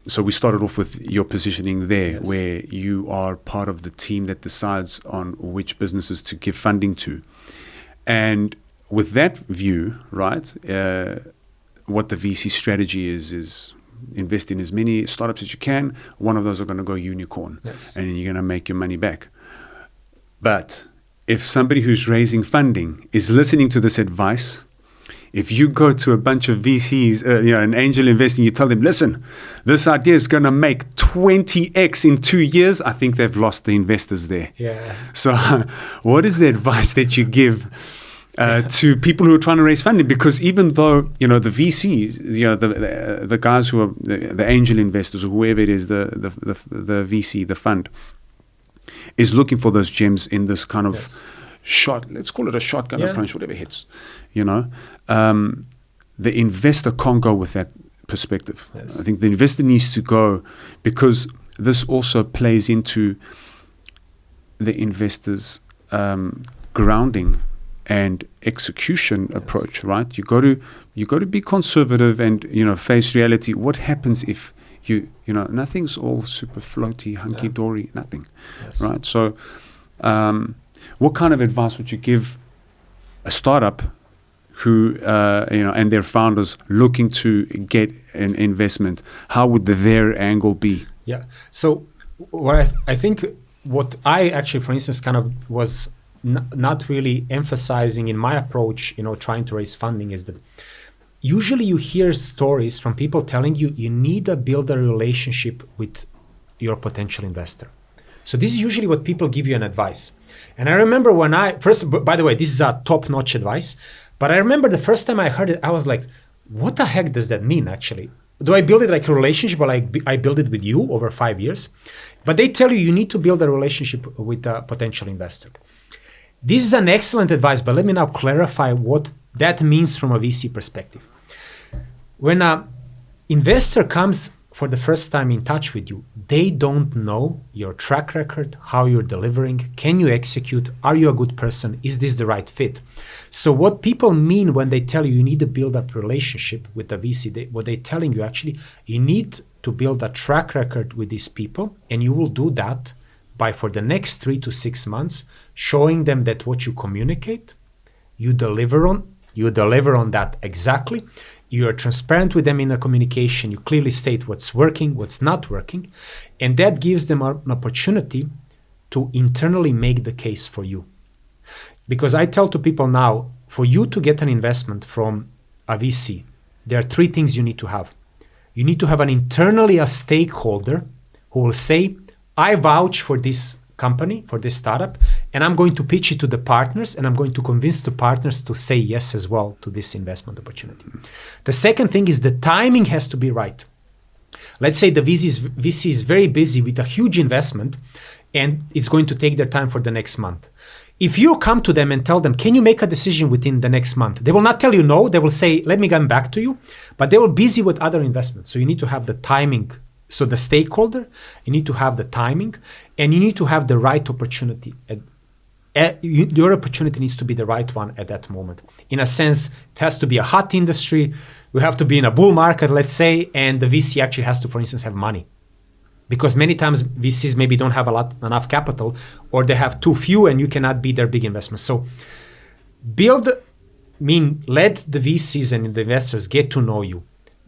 so we started off with your positioning there, where you are part of the team that decides on which businesses to give funding to. And with that view, right, what the VC strategy is invest in as many startups as you can. One of those are going to go unicorn, and you're going to make your money back. But if somebody who's raising funding is listening to this advice, if you go to a bunch of VCs, an angel investing, you tell them, listen, this idea is going to make 20x in 2 years, I think they've lost the investors there. Yeah. So what is the advice that you give to people who are trying to raise funding? Because even though, the VCs, the guys who are the angel investors or whoever it is, the VC, the fund, is looking for those gems in this kind of shot, let's call it a shotgun approach, whatever hits, the investor can't go with that perspective. Yes. I think the investor needs to go, because this also plays into the investor's grounding and execution approach, right? You got to be conservative and face reality. What happens if nothing's all super floaty, hunky dory, nothing, right? So, what kind of advice would you give a startup who and their founders looking to get an investment? How would their angle be? Yeah. So what I think what I actually, for instance, kind of was not really emphasizing in my approach, trying to raise funding, is that usually you hear stories from people telling you need to build a relationship with your potential investor. So this is usually what people give you an advice. And I remember when by the way, this is a top-notch advice, but I remember the first time I heard it, I was like, what the heck does that mean actually? Do I build it like a relationship, or like I build it with you over 5 years? But they tell you need to build a relationship with a potential investor. This is an excellent advice, but let me now clarify what that means from a VC perspective. When an investor comes for the first time in touch with you, they don't know your track record, how you're delivering, can you execute, are you a good person, is this the right fit? So what people mean when they tell you need to build up a relationship with the VC, what they're telling you actually, you need to build a track record with these people, and you will do that by, for the next 3 to 6 months, showing them that what you communicate, you deliver on that exactly. You are transparent with them in the communication. You clearly state what's working, what's not working. And that gives them an opportunity to internally make the case for you. Because I tell to people now, for you to get an investment from a VC, there are 3 things you need to have. You need to have internally a stakeholder who will say, I vouch for this company, for this startup, and I'm going to pitch it to the partners, and I'm going to convince the partners to say yes as well to this investment opportunity. The second thing is the timing has to be right. Let's say the VC is very busy with a huge investment, and it's going to take their time for the next month. If you come to them and tell them, can you make a decision within the next month? They will not tell you no. They will say, let me come back to you. But they will be busy with other investments. So you need to have the timing. So the stakeholder, you need to have the timing, and you need to have the right opportunity. Your opportunity needs to be the right one at that moment. In a sense, it has to be a hot industry. We have to be in a bull market, let's say, and the VC actually has to, for instance, have money. Because many times VCs maybe don't have enough capital, or they have too few and you cannot be their big investment. So let the VCs and the investors get to know you.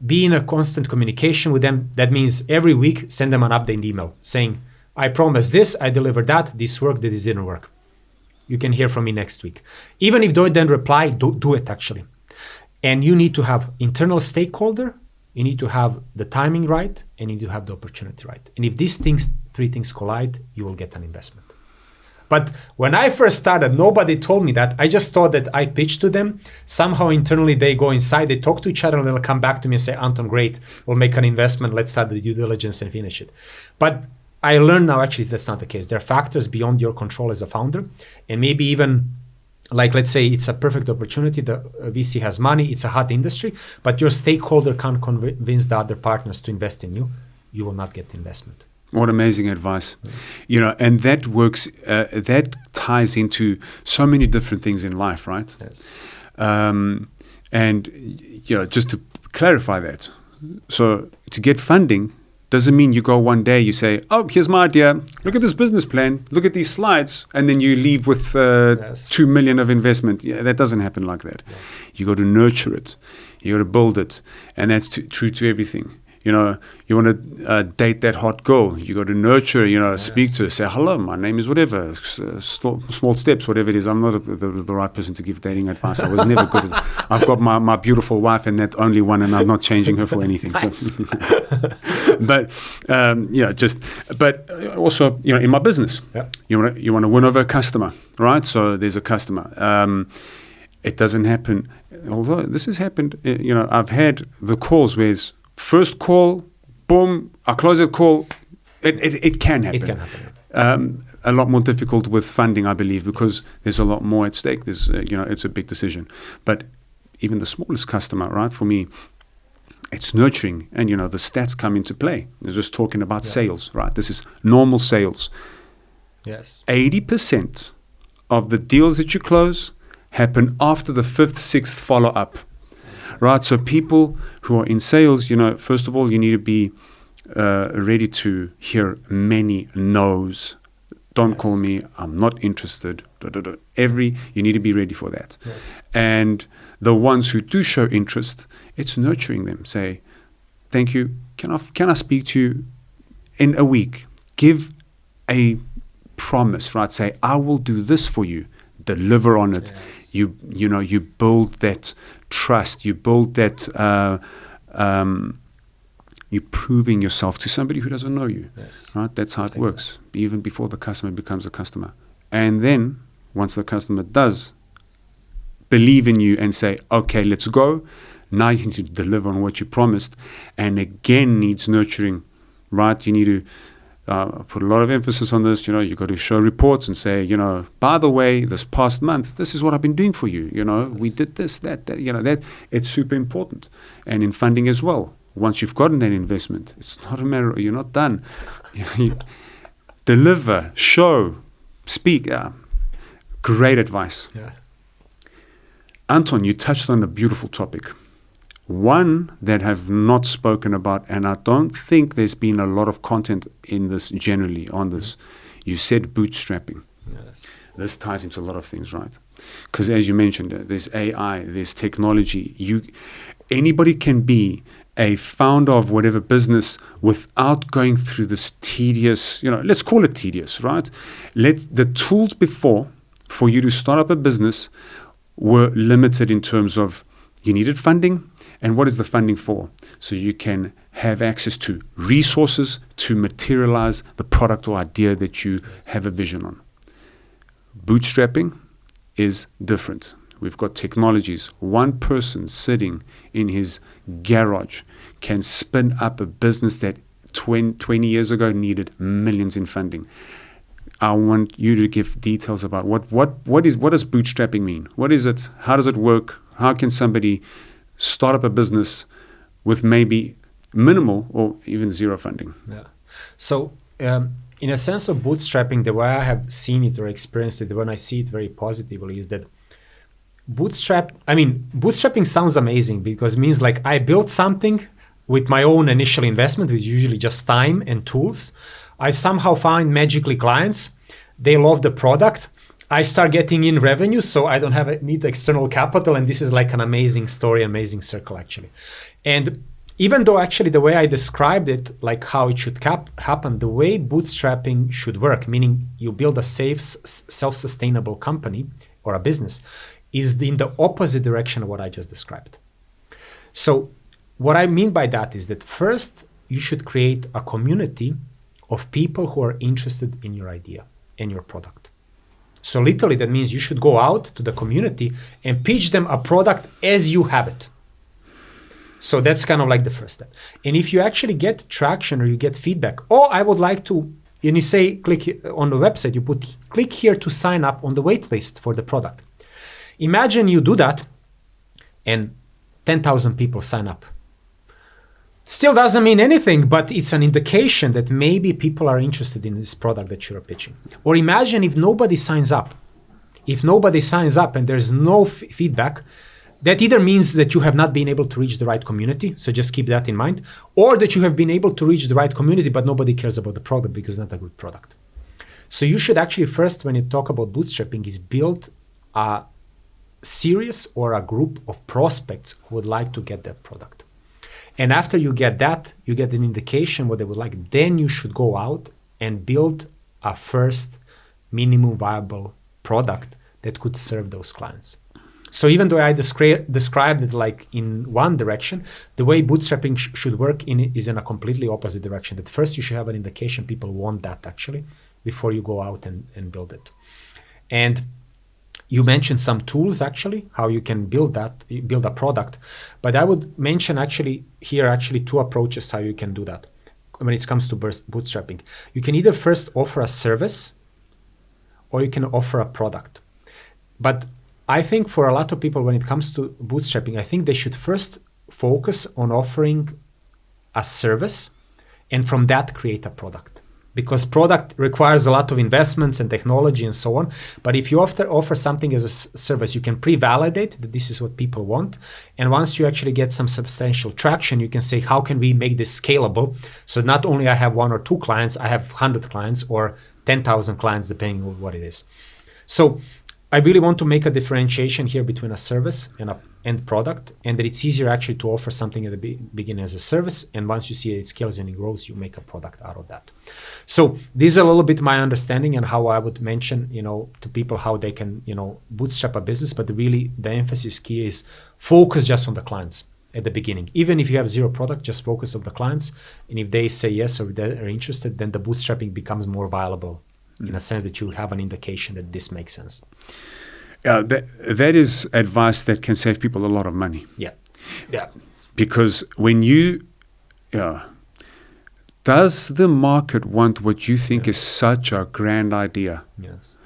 Be in a constant communication with them. That means every week, send them an update email saying, I promised this, I delivered that, this worked, this didn't work. You can hear from me next week. Even if they don't reply, do it actually. And you need to have internal stakeholder, you need to have the timing right, and you need to have the opportunity right. And if these 3 things collide, you will get an investment. But when I first started, nobody told me that. I just thought that I pitched to them. Somehow internally they go inside, they talk to each other, and they'll come back to me and say, Anton, great, we'll make an investment, let's start the due diligence and finish it. But I learned now actually that's not the case. There are factors beyond your control as a founder. And maybe even, like let's say it's a perfect opportunity, the VC has money, it's a hot industry, but your stakeholder can't convince the other partners to invest in you, you will not get the investment. What amazing advice. And that works, that ties into so many different things in life, right? Yes. Just to clarify that. So to get funding doesn't mean you go one day, you say, oh, here's my idea. Look at this business plan. Look at these slides. And then you leave with 2 million of investment. Yeah, that doesn't happen like that. Yeah. You got to nurture it. You got to build it. And that's true to everything. You know, you want to date that hot girl. You got to nurture, speak to her, say, hello, my name is whatever, small steps, whatever it is. I'm not the right person to give dating advice. I was never good at it. I've got my beautiful wife and that only one, and I'm not changing her for anything. Nice. But, also, in my business, you want to win over a customer, right? So there's a customer. It doesn't happen, although this has happened, I've had the calls where it's first call, boom, I close that call. It can happen. It can happen. A lot more difficult with funding, I believe, because there's a lot more at stake. There's, it's a big decision. But even the smallest customer, right, for me, it's nurturing. And, the stats come into play. They're just talking about sales, right? This is normal sales. Yes. 80% of the deals that you close happen after the 5th, 6th follow-up. Right, so people who are in sales, first of all, you need to be ready to hear many no's. Don't call me. I'm not interested. You need to be ready for that. Yes. And the ones who do show interest, it's nurturing them. Say, thank you. Can I speak to you in a week? Give a promise, right? Say, I will do this for you. Deliver on it. Yes. You build that trust. You build that. You're proving yourself to somebody who doesn't know you. Yes. Right? That's how it works. Even before the customer becomes a customer, and then once the customer does believe in you and say, "Okay, let's go," now you need to deliver on what you promised, and again needs nurturing. Right? You need to. Put a lot of emphasis on this. You got to show reports and say, by the way, this past month, this is what I've been doing for you. We did this, that. That it's super important. And in funding as well. Once you've gotten that investment, it's not a matter. You're not done. You deliver, show, speak. Great advice. Yeah. Anton, you touched on a beautiful topic. One that I've not spoken about, and I don't think there's been a lot of content in this generally on this. You said bootstrapping. Yes. This ties into a lot of things, right? Because as you mentioned, there's AI, there's technology. Anybody can be a founder of whatever business without going through this tedious, let's call it tedious, right? The tools before for you to start up a business were limited in terms of you needed funding. And what is the funding for? So you can have access to resources to materialize the product or idea that you have a vision on. Bootstrapping is different. We've got technologies. One person sitting in his garage can spin up a business that 20 years ago needed millions in funding. I want you to give details about what does bootstrapping mean? What is it? How does it work? How can somebody start up a business with maybe minimal or even zero funding? Yeah. So, in a sense of bootstrapping, the way I have seen it or experienced it, when I see it very positively, is that bootstrapping sounds amazing because it means like I built something with my own initial investment, which is usually just time and tools. I somehow find magically clients. They love the product. I start getting in revenue, so I don't need external capital, and this is like an amazing story, amazing circle actually. And even though actually the way I described it, like how it should happen, the way bootstrapping should work, meaning you build a safe, self-sustainable company or a business, is in the opposite direction of what I just described. So what I mean by that is that first, you should create a community of people who are interested in your idea and your product. So literally that means you should go out to the community and pitch them a product as you have it. So that's kind of like the first step. And if you actually get traction or you get feedback, I would like to, and you say, click on the website, you put click here to sign up on the wait list for the product. Imagine you do that and 10,000 people sign up. Still doesn't mean anything, but it's an indication that maybe people are interested in this product that you're pitching. Or imagine if nobody signs up. If nobody signs up and there's no feedback, that either means that you have not been able to reach the right community, so just keep that in mind, or that you have been able to reach the right community, but nobody cares about the product because it's not a good product. So you should actually first, when you talk about bootstrapping, is build a series or a group of prospects who would like to get that product. And after you get that, you get an indication what they would like. Then you should go out and build a first minimum viable product that could serve those clients. So even though I described it like in one direction, the way bootstrapping should work is in a completely opposite direction. That first you should have an indication people want that actually before you go out and build it. And you mentioned some tools actually, how you can build a product. But I would mention actually two approaches how you can do that when it comes to bootstrapping. You can either first offer a service or you can offer a product. But I think for a lot of people, when it comes to bootstrapping, I think they should first focus on offering a service and from that create a product. Because product requires a lot of investments and technology and so on. But if you offer something as a service, you can pre-validate that this is what people want. And once you actually get some substantial traction, you can say, how can we make this scalable? So not only I have 1 or 2 clients, I have 100 clients or 10,000 clients, depending on what it is. So I really want to make a differentiation here between a service and a end product, and that it's easier actually to offer something at the beginning as a service, and once you see it scales and it grows, you make a product out of that. So this is a little bit my understanding and how I would mention, to people how they can, bootstrap a business, but really the emphasis key is focus just on the clients at the beginning. Even if you have 0 product, just focus on the clients, and if they say yes or they're interested, then the bootstrapping becomes more viable in a sense that you have an indication that this makes sense. That is advice that can save people a lot of money. Yeah. Because when does the market want what you think is such a grand idea? Yes.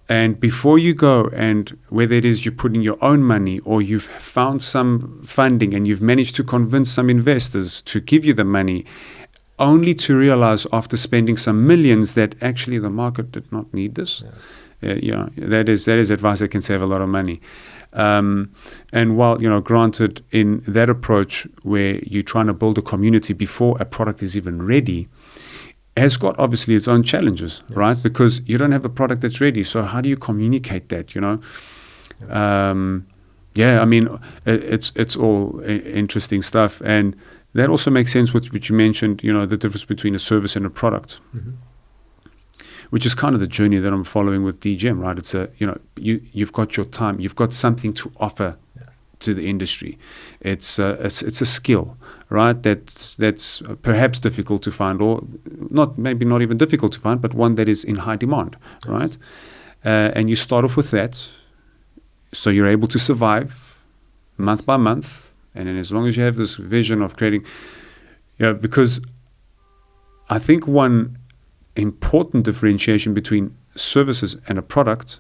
And before you go, and whether it is you put in your own money or you've found some funding and you've managed to convince some investors to give you the money, only to realize after spending some millions that actually the market did not need this. Yes. That is advice that can save a lot of money. And while, granted in that approach where you're trying to build a community before a product is even ready, has got obviously its own challenges, yes. Right? Because you don't have a product that's ready. So how do you communicate that, It's all interesting stuff. And that also makes sense with what you mentioned, the difference between a service and a product, which is kind of the journey that I'm following with DGM, right? It's you've got your time, you've got something to offer to the industry. It's a skill, right? That's perhaps difficult to find, or maybe not even difficult to find, but one that is in high demand, right? And you start off with that, so you're able to survive month by month. And then as long as you have this vision of creating, because I think one important differentiation between services and a product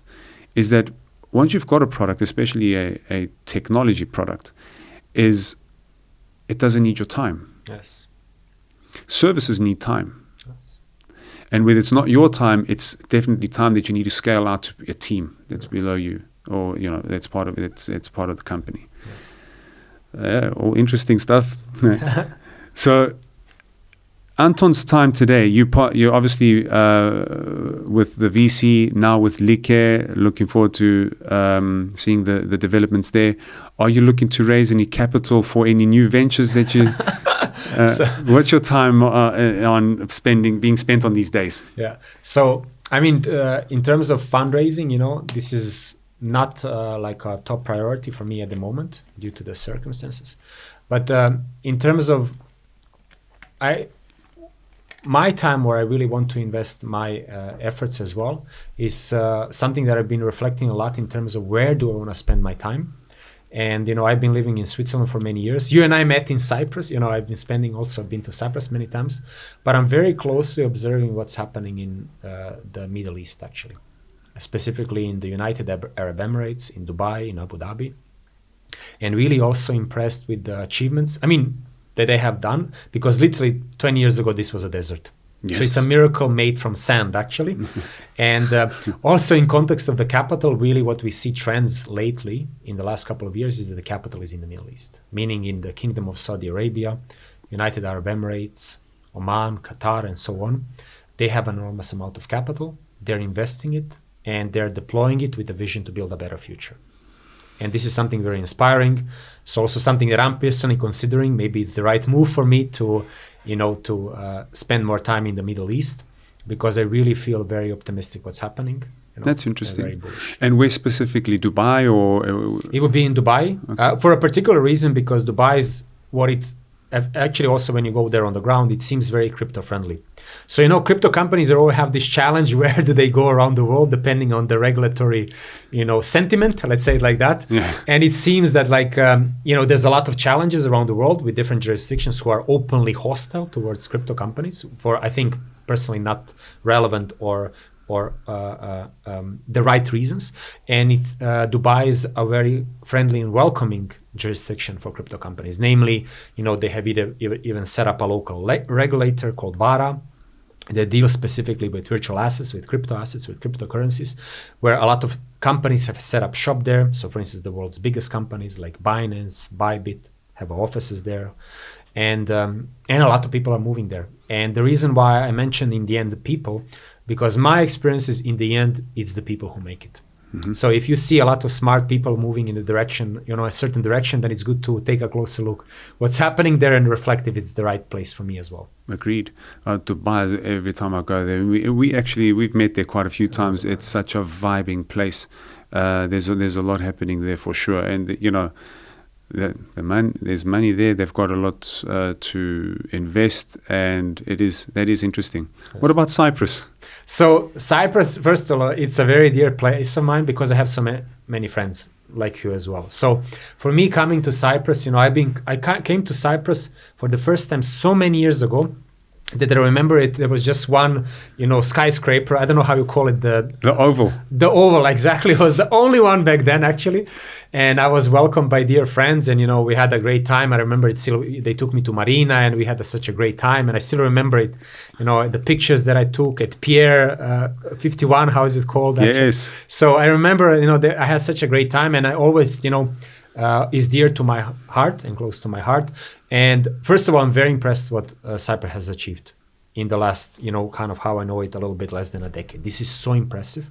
is that once you've got a product, especially a technology product, it doesn't need your time. Yes. Services need time. Yes. And when it's not your time, it's definitely time that you need to scale out to a team that's below you, or that's part of it. It's part of the company. Yes. All interesting stuff. So, Anton's time today, you're obviously with the VC, now with Like, looking forward to seeing the developments there. Are you looking to raise any capital for any new ventures that you... what's your time on being spent on these days? Yeah. So, in terms of fundraising, this is not like a top priority for me at the moment due to the circumstances. But in terms of my time where I really want to invest my efforts as well is something that I've been reflecting a lot in terms of where do I want to spend my time. And, I've been living in Switzerland for many years. You and I met in Cyprus. I've been to Cyprus many times. But I'm very closely observing what's happening in the Middle East, actually. Specifically in the United Arab Emirates, in Dubai, in Abu Dhabi. And really also impressed with the achievements, that they have done. Because literally 20 years ago, this was a desert. Yes. So it's a miracle made from sand, actually. And also in context of the capital, really what we see trends lately in the last couple of years is that the capital is in the Middle East. Meaning in the Kingdom of Saudi Arabia, United Arab Emirates, Oman, Qatar, and so on. They have an enormous amount of capital. They're investing it. And they're deploying it with a vision to build a better future. And this is something very inspiring. It's also something that I'm personally considering. Maybe it's the right move for me to, spend more time in the Middle East, because I really feel very optimistic what's happening. That's interesting. Very bullish. And where specifically, Dubai or? It would be in Dubai for a particular reason, because Dubai is what it's actually also when you go there on the ground, it seems very crypto friendly. So, crypto companies all have this challenge, where do they go around the world depending on the regulatory, sentiment, let's say it like that. Yeah. And it seems that there's a lot of challenges around the world with different jurisdictions who are openly hostile towards crypto companies for, I think, personally not relevant or the right reasons. And Dubai is a very friendly and welcoming jurisdiction for crypto companies. Namely, they have even set up a local regulator called VARA that deals specifically with virtual assets, with crypto assets, with cryptocurrencies, where a lot of companies have set up shop there. So, for instance, the world's biggest companies like Binance, Bybit have offices there. And a lot of people are moving there. And the reason why I mentioned in the end the people, because my experience is in the end, it's the people who make it. Mm-hmm. So if you see a lot of smart people moving in the direction, a certain direction, then it's good to take a closer look what's happening there and reflect if it's the right place for me as well. Agreed. Dubai, every time I go there, we've met there quite a few times. It's such a vibing place. There's a lot happening there for sure. And, there's money there. They've got a lot to invest, and that is interesting. Yes. What about Cyprus? So Cyprus, first of all, it's a very dear place of mine because I have so many friends like you as well. So for me, coming to Cyprus, I came to Cyprus for the first time so many years ago that I remember it. There was just one, skyscraper. I don't know how you call it. The Oval. The Oval, exactly. It was the only one back then, actually. And I was welcomed by dear friends, and we had a great time. I remember it still. They took me to Marina, and we had such a great time. And I still remember it. The pictures that I took at Pier 51. How is it called? Actually? Yes. So I remember, I had such a great time, and I always, is dear to my heart and close to my heart. And first of all, I'm very impressed what Cyprus has achieved in the last, kind of how I know it, a little bit less than a decade. This is so impressive.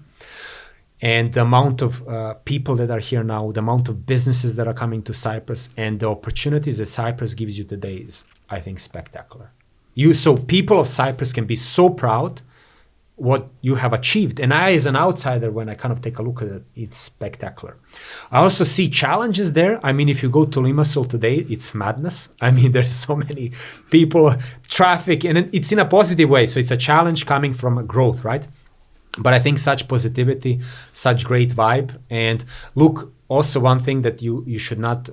And the amount of people that are here now, the amount of businesses that are coming to Cyprus, and the opportunities that Cyprus gives you today is, I think, spectacular. So people of Cyprus can be so proud what you have achieved. And I, as an outsider, when I kind of take a look at it, it's spectacular. I also see challenges there. I mean, if you go to Limassol today, it's madness. I mean, there's so many people, traffic, and it's in a positive way. So it's a challenge coming from a growth, right? But I think such positivity, such great vibe. And look, also one thing that you should not,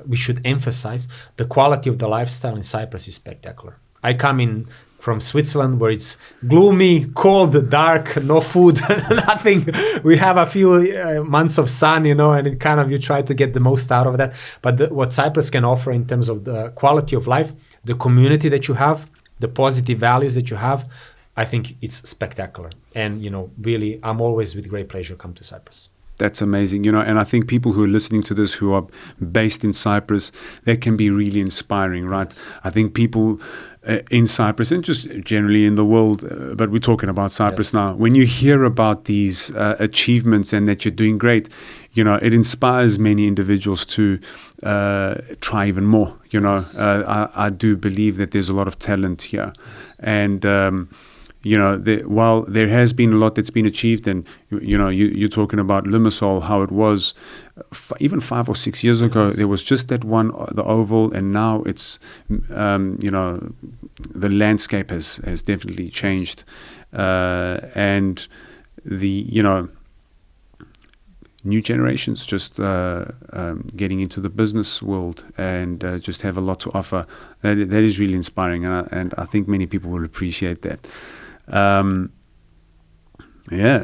we should emphasize, the quality of the lifestyle in Cyprus is spectacular. I come in from Switzerland, where it's gloomy, cold, dark, no food, nothing. We have a few months of sun, and it kind of, you try to get the most out of that. But what Cyprus can offer in terms of the quality of life, the community that you have, the positive values that you have, I think it's spectacular. And, really, I'm always with great pleasure come to Cyprus. That's amazing, and I think people who are listening to this who are based in Cyprus, that can be really inspiring, right? I think people in Cyprus and just generally in the world, but we're talking about Cyprus now. When you hear about these achievements and that you're doing great, it inspires many individuals to try even more. I do believe that there's a lot of talent here, and while there has been a lot that's been achieved, and you're talking about Limassol, how it was even 5 or 6 years ago, there was just that one, the Oval, and now it's the landscape has definitely changed, and the new generations just getting into the business world and just have a lot to offer. That is really inspiring, and I think many people will appreciate that.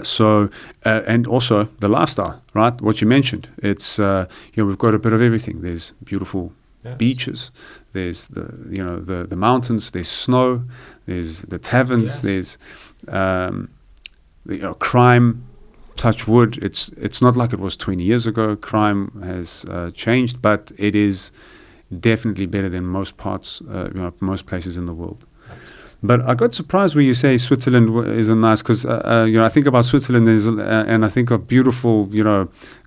So and also the lifestyle, right? What you mentioned, it's we've got a bit of everything. There's beautiful beaches, there's the mountains, there's snow, there's the taverns, there's crime. Touch wood, it's not like it was 20 years ago. Crime has changed, but it is definitely better than most parts, most places in the world. But I got surprised when you say Switzerland isn't nice, because I think about Switzerland and I think of beautiful,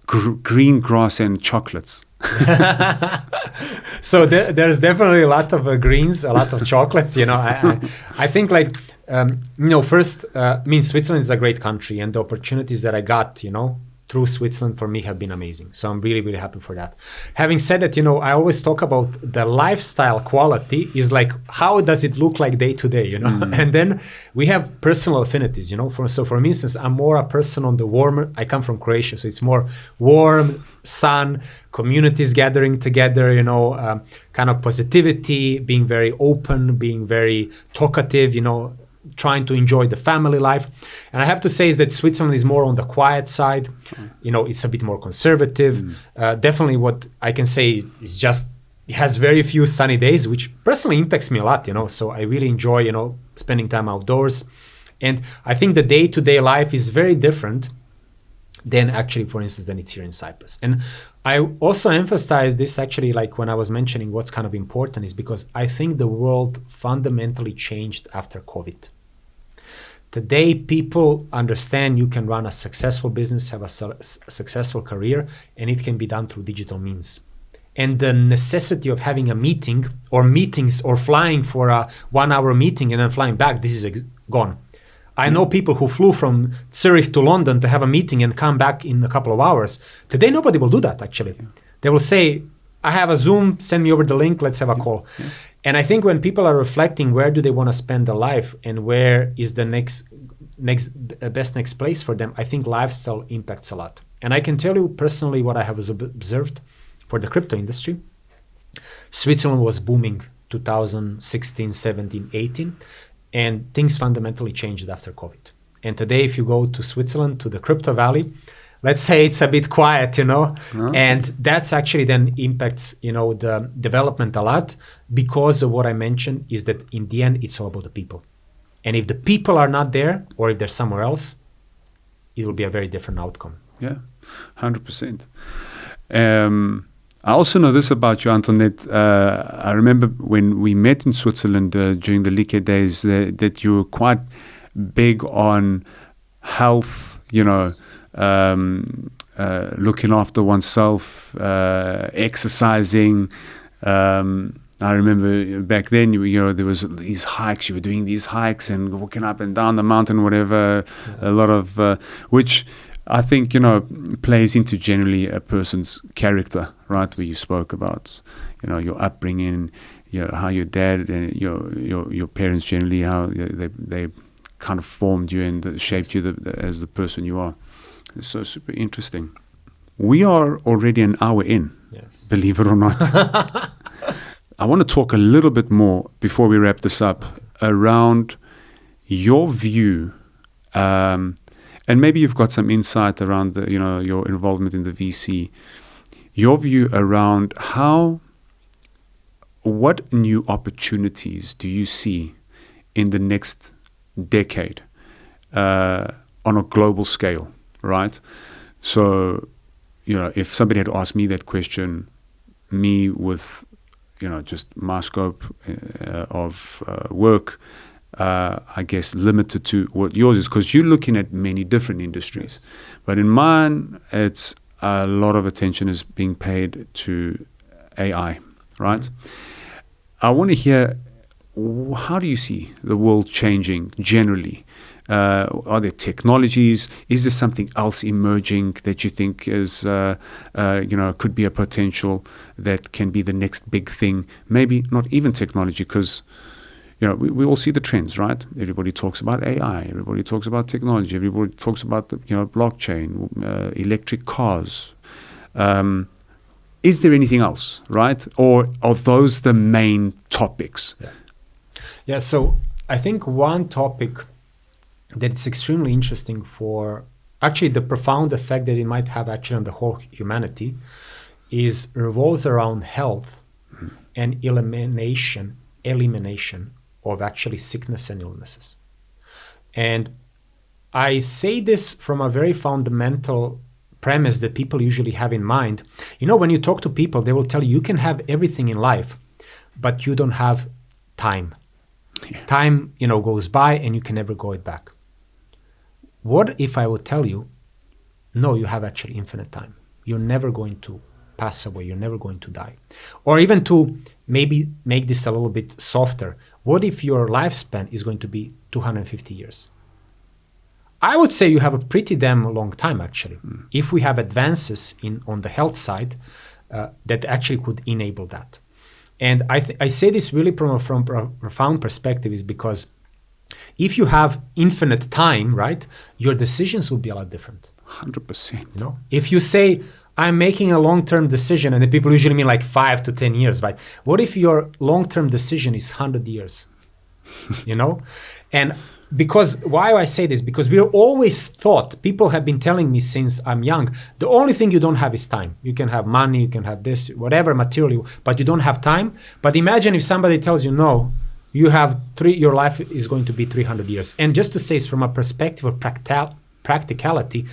green grass and chocolates. So there's definitely a lot of greens, a lot of chocolates. I think first, Switzerland is a great country, and the opportunities that I got, through Switzerland for me have been amazing. So I'm really, really happy for that. Having said that, I always talk about the lifestyle quality is like, how does it look like day to day, And then we have personal affinities, For instance, I'm more a person on the warmer, I come from Croatia, so it's more warm, sun, communities gathering together, kind of positivity, being very open, being very talkative, trying to enjoy the family life. And I have to say is that Switzerland is more on the quiet side. It's a bit more conservative. Definitely what I can say is just it has very few sunny days, which personally impacts me a lot, So I really enjoy, spending time outdoors. And I think the day-to-day life is very different than actually, for instance, than it's here in Cyprus. And I also emphasize this actually, like when I was mentioning what's kind of important, is because I think the world fundamentally changed after COVID. Today, people understand you can run a successful business, have a successful career, and it can be done through digital means. And the necessity of having a meeting or meetings or flying for a 1-hour meeting and then flying back, this is gone. I know people who flew from Zurich to London to have a meeting and come back in a couple of hours. Today, nobody will do that, actually. They will say, I have a Zoom, send me over the link, let's have a call. Yeah. And I think when people are reflecting where do they want to spend their life and where is the best next place for them, I think lifestyle impacts a lot. And I can tell you personally what I have observed for the crypto industry. Switzerland was booming 2016, 17, 18. And things fundamentally changed after COVID. And today, if you go to Switzerland, to the crypto valley, let's say it's a bit quiet, and that's actually then impacts, the development a lot because of what I mentioned is that in the end, it's all about the people. And if the people are not there or if they're somewhere else, it will be a very different outcome. Yeah, 100%. I also know this about you, Anton, that I remember when we met in Switzerland during the Like days that you were quite big on health, looking after oneself, exercising. I remember back then, there was these hikes. You were doing these hikes and walking up and down the mountain, whatever, a lot of, which I think, plays into generally a person's character, right? Where you spoke about, your upbringing, how your dad and your parents generally, how they kind of formed you and shaped you as the person you are. It's so super interesting. We are already an hour in, yes. Believe it or not. I want to talk a little bit more before we wrap this up around your view, and maybe you've got some insight around your involvement in the VC, your view around what new opportunities do you see in the next decade on a global scale, right? So, if somebody had asked me that question, me with, just my scope of work, I guess limited to what yours is, because you're looking at many different industries. But in mine, it's a lot of attention is being paid to AI, right? I want to hear, how do you see the world changing generally? Are there technologies? Is there something else emerging that you think is, could be a potential that can be the next big thing? Maybe not even technology, because we all see the trends, right? Everybody talks about AI. Everybody talks about technology. Everybody talks about the blockchain, electric cars. Is there anything else, right? Or are those the main topics? Yeah. So I think one topic that's extremely interesting for actually the profound effect that it might have actually on the whole humanity revolves around health and elimination of actually sickness and illnesses. And I say this from a very fundamental premise that people usually have in mind. When you talk to people, they will tell you can have everything in life, but you don't have time. Time, goes by and you can never go it back. What if I would tell you, no, you have actually infinite time. You're never going to pass away. You're never going to die. Or even to maybe make this a little bit softer. What if your lifespan is going to be 250 years? I would say you have a pretty damn long time, actually. If we have advances on the health side that actually could enable that. And I say this really from a profound perspective is because if you have infinite time, right, your decisions will be a lot different. 100%. If you say, I'm making a long-term decision, and the people usually mean like 5 to 10 years, right? What if your long-term decision is 100 years? And because why I say this? Because we're always taught, people have been telling me since I'm young, the only thing you don't have is time. You can have money, you can have this, whatever material, but you don't have time. But imagine if somebody tells you, no, you have your life is going to be 300 years. And just to say it's from a perspective of practicality,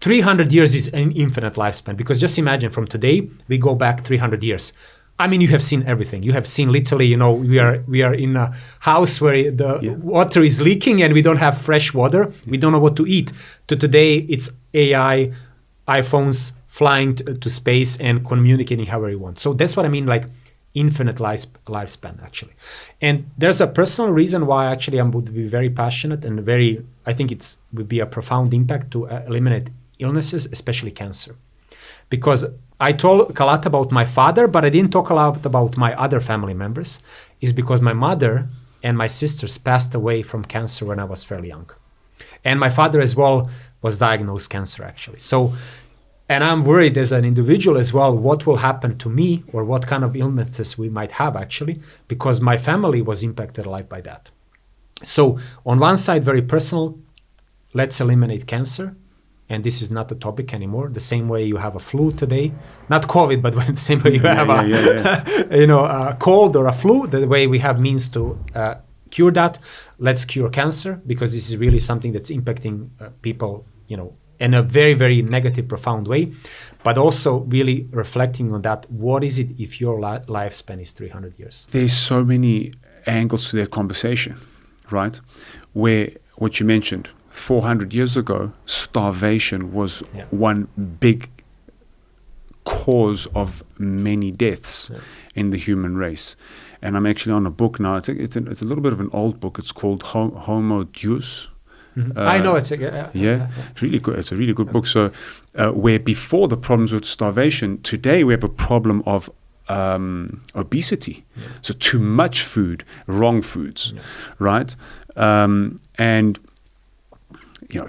300 years is an infinite lifespan. Because just imagine from today, we go back 300 years. I mean, you have seen everything. You have seen literally, we are in a house where the water is leaking and we don't have fresh water. We don't know what to eat. To today, it's AI, iPhones flying to space and communicating however you want. So that's what I mean, like infinite lifespan, actually. And there's a personal reason why actually I would be very passionate and I think it would be a profound impact to eliminate illnesses, especially cancer. Because I talk a lot about my father, but I didn't talk a lot about my other family members, is because my mother and my sisters passed away from cancer when I was fairly young. And my father as well was diagnosed cancer, actually. So, and I'm worried as an individual as well, what will happen to me or what kind of illnesses we might have, actually, because my family was impacted a lot by that. So on one side, very personal, let's eliminate cancer. And this is not the topic anymore. The same way you have a flu today, not COVID, but the same way you have a cold or a flu, the way we have means to cure that. Let's cure cancer, because this is really something that's impacting people, in a very, very negative, profound way. But also really reflecting on that, what is it if your lifespan is 300 years? There's so many angles to that conversation, right? Where what you mentioned, 400 years ago, starvation was one big cause of many deaths in the human race. And I'm actually on a book now. It's a little bit of an old book. It's called Homo Deus. Mm-hmm. I know it's it's really good. It's a really good book. So where before the problems with starvation, today we have a problem of obesity. So too much food, wrong foods, right? And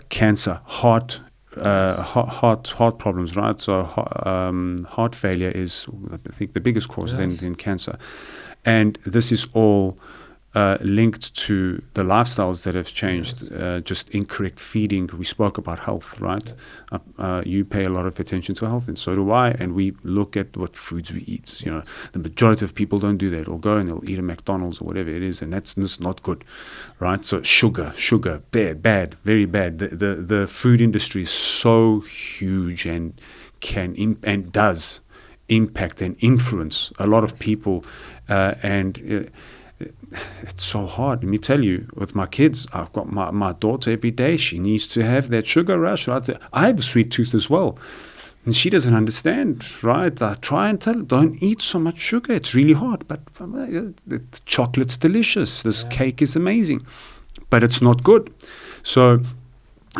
cancer, heart problems, right? So heart failure is, I think, the biggest cause than cancer. And this is all linked to the lifestyles that have changed, just incorrect feeding. We spoke about health, right? You pay a lot of attention to health, and so do I. And we look at what foods we eat. The majority of people don't do that. They'll go and they'll eat a McDonald's or whatever it is, and that's not good, right? So sugar, bad, very bad. The food industry is so huge and does impact and influence a lot of people, it's so hard. Let me tell you, with my kids, I've got my daughter every day. She needs to have that sugar rush. Right? I have a sweet tooth as well. And she doesn't understand, right? I try and tell her, don't eat so much sugar. It's really hard. But the chocolate's delicious. This cake is amazing. But it's not good. So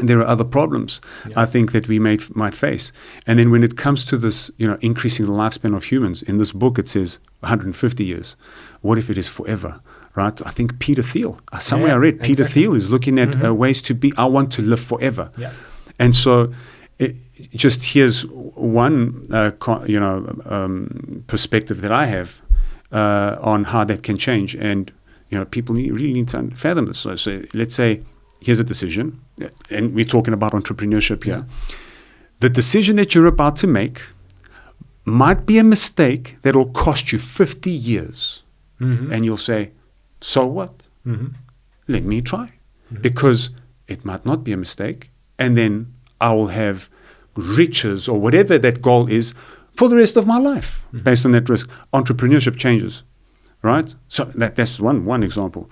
there are other problems, I think, that we might face. And then when it comes to this, increasing the lifespan of humans, in this book it says 150 years. What if it is forever, right? I think Peter Thiel, somewhere I read, Peter Thiel is looking at ways to I want to live forever. Yeah. And so just here's one, perspective that I have on how that can change. And, people really need to fathom this. So let's say, here's a decision, and we're talking about entrepreneurship here. The decision that you're about to make might be a mistake that will cost you 50 years. Mm-hmm. And you'll say, so what? Mm-hmm. Let me try. Mm-hmm. Because it might not be a mistake, and then I will have riches or whatever that goal is for the rest of my life based on that risk. Entrepreneurship changes, right? So that's one example.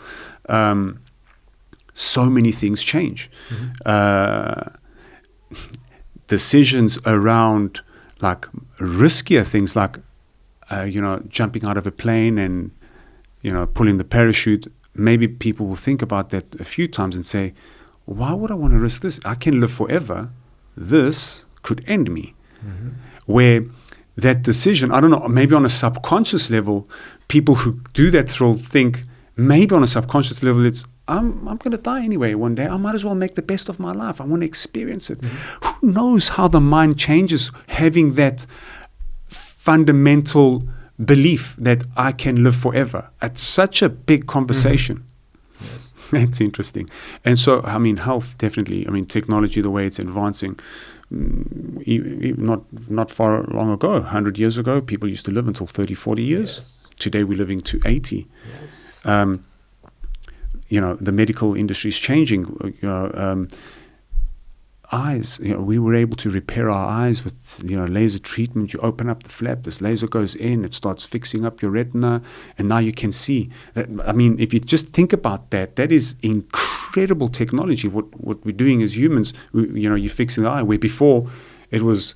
So many things change. Decisions around like riskier things like, jumping out of a plane and, pulling the parachute. Maybe people will think about that a few times and say, why would I want to risk this? I can live forever. This could end me. Where that decision, I don't know, maybe on a subconscious level, people who do that thrill think, maybe on a subconscious level, it's, I'm going to die anyway one day. I might as well make the best of my life. I want to experience it. Who knows how the mind changes having that fundamental belief that I can live forever? It's such a big conversation. Yes. It's interesting. And so, health, definitely. Technology, the way it's advancing, not far long ago, 100 years ago, people used to live until 30, 40 years. Yes. Today, we're living to 80. Yes. The medical industry is changing. Eyes, we were able to repair our eyes with, laser treatment. You open up the flap, this laser goes in, it starts fixing up your retina, and now you can see. That, if you just think about that, that is incredible technology. What we're doing as humans, you're fixing the eye, where before it was,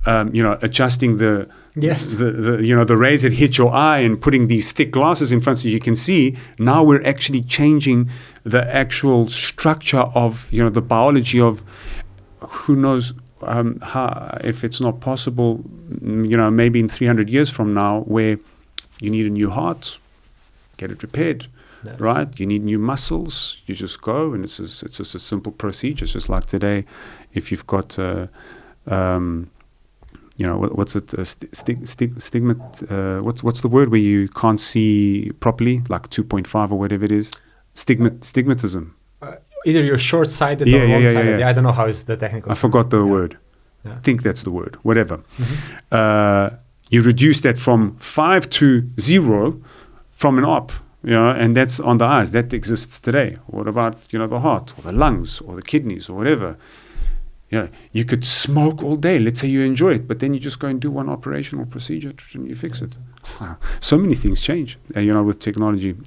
adjusting the rays that hit your eye and putting these thick glasses in front so you can see. Now we're actually changing the actual structure of, the biology of, who knows how, if it's not possible, maybe in 300 years from now, where you need a new heart, get it repaired, right? You need new muscles, you just go, and it's just a simple procedure. It's just like today, if you've got what's it? Stigma. What's the word where you can't see properly, like 2.5 or whatever it is? Stigmatism. Either you're short-sighted or long-sighted. Yeah. I don't know how is the technical. I forgot the word. Yeah. I think that's the word. Whatever. You reduce that from 5 to 0 from an op. And that's on the eyes. That exists today. What about the heart or the lungs or the kidneys or whatever? You could smoke all day. Let's say you enjoy it, but then you just go and do one operational procedure and you fix it. Wow. So many things change, with technology.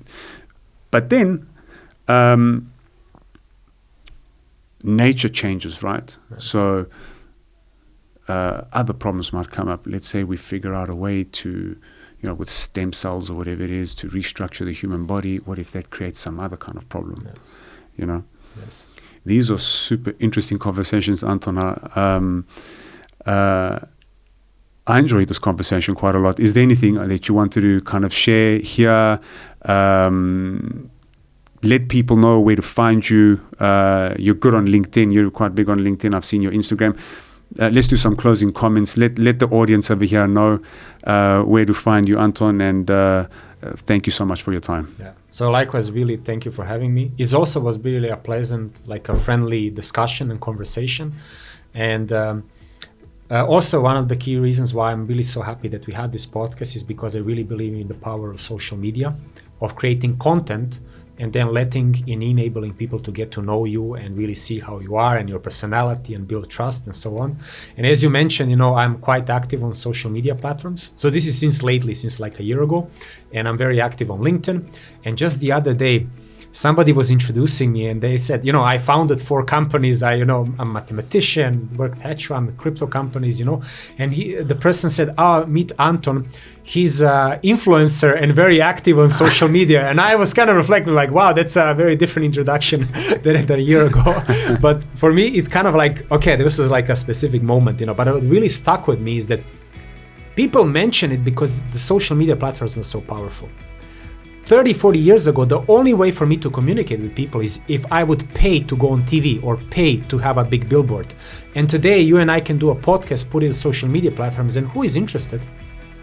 But then nature changes, right? So other problems might come up. Let's say we figure out a way to, with stem cells or whatever it is, to restructure the human body. What if that creates some other kind of problem? Yes. Yes. These are super interesting conversations, Anton. I enjoyed this conversation quite a lot. Is there anything that you wanted to kind of share here? Let people know where to find you. You're good on LinkedIn. You're quite big on LinkedIn. I've seen your Instagram. Let's do some closing comments. Let the audience over here know where to find you, Anton, and thank you so much for your time. Yeah. So likewise, really, thank you for having me. It also was really a pleasant, like a friendly discussion and conversation. And also one of the key reasons why I'm really so happy that we had this podcast is because I really believe in the power of social media, of creating content and then enabling people to get to know you and really see how you are and your personality and build trust and so on. And as you mentioned, I'm quite active on social media platforms. So this is since like a year ago, and I'm very active on LinkedIn. And just the other day, somebody was introducing me and they said, I founded 4 companies. I'm a mathematician, worked hedge fund, crypto companies, and the person said, meet Anton. He's an influencer and very active on social media. And I was kind of reflecting like, wow, that's a very different introduction than a year ago. But for me, it kind of like, okay, this is like a specific moment, but what really stuck with me is that people mention it because the social media platforms were so powerful. 30, 40 years ago, the only way for me to communicate with people is if I would pay to go on TV or pay to have a big billboard. And today, you and I can do a podcast, put it in social media platforms, and who is interested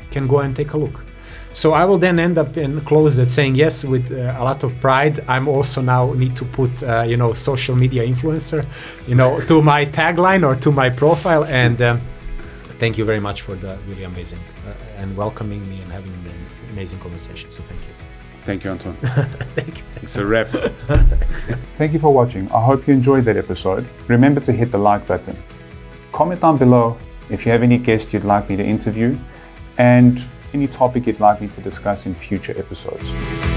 can go and take a look. So I will then end up and close it saying, yes, with a lot of pride, I'm also now need to put, social media influencer, to my tagline or to my profile. And thank you very much for the really amazing and welcoming me and having an amazing conversation. So thank you. Thank you, Anton. Thank you. It's a wrap. Thank you for watching. I hope you enjoyed that episode. Remember to hit the like button. Comment down below if you have any guests you'd like me to interview. And any topic you'd like me to discuss in future episodes.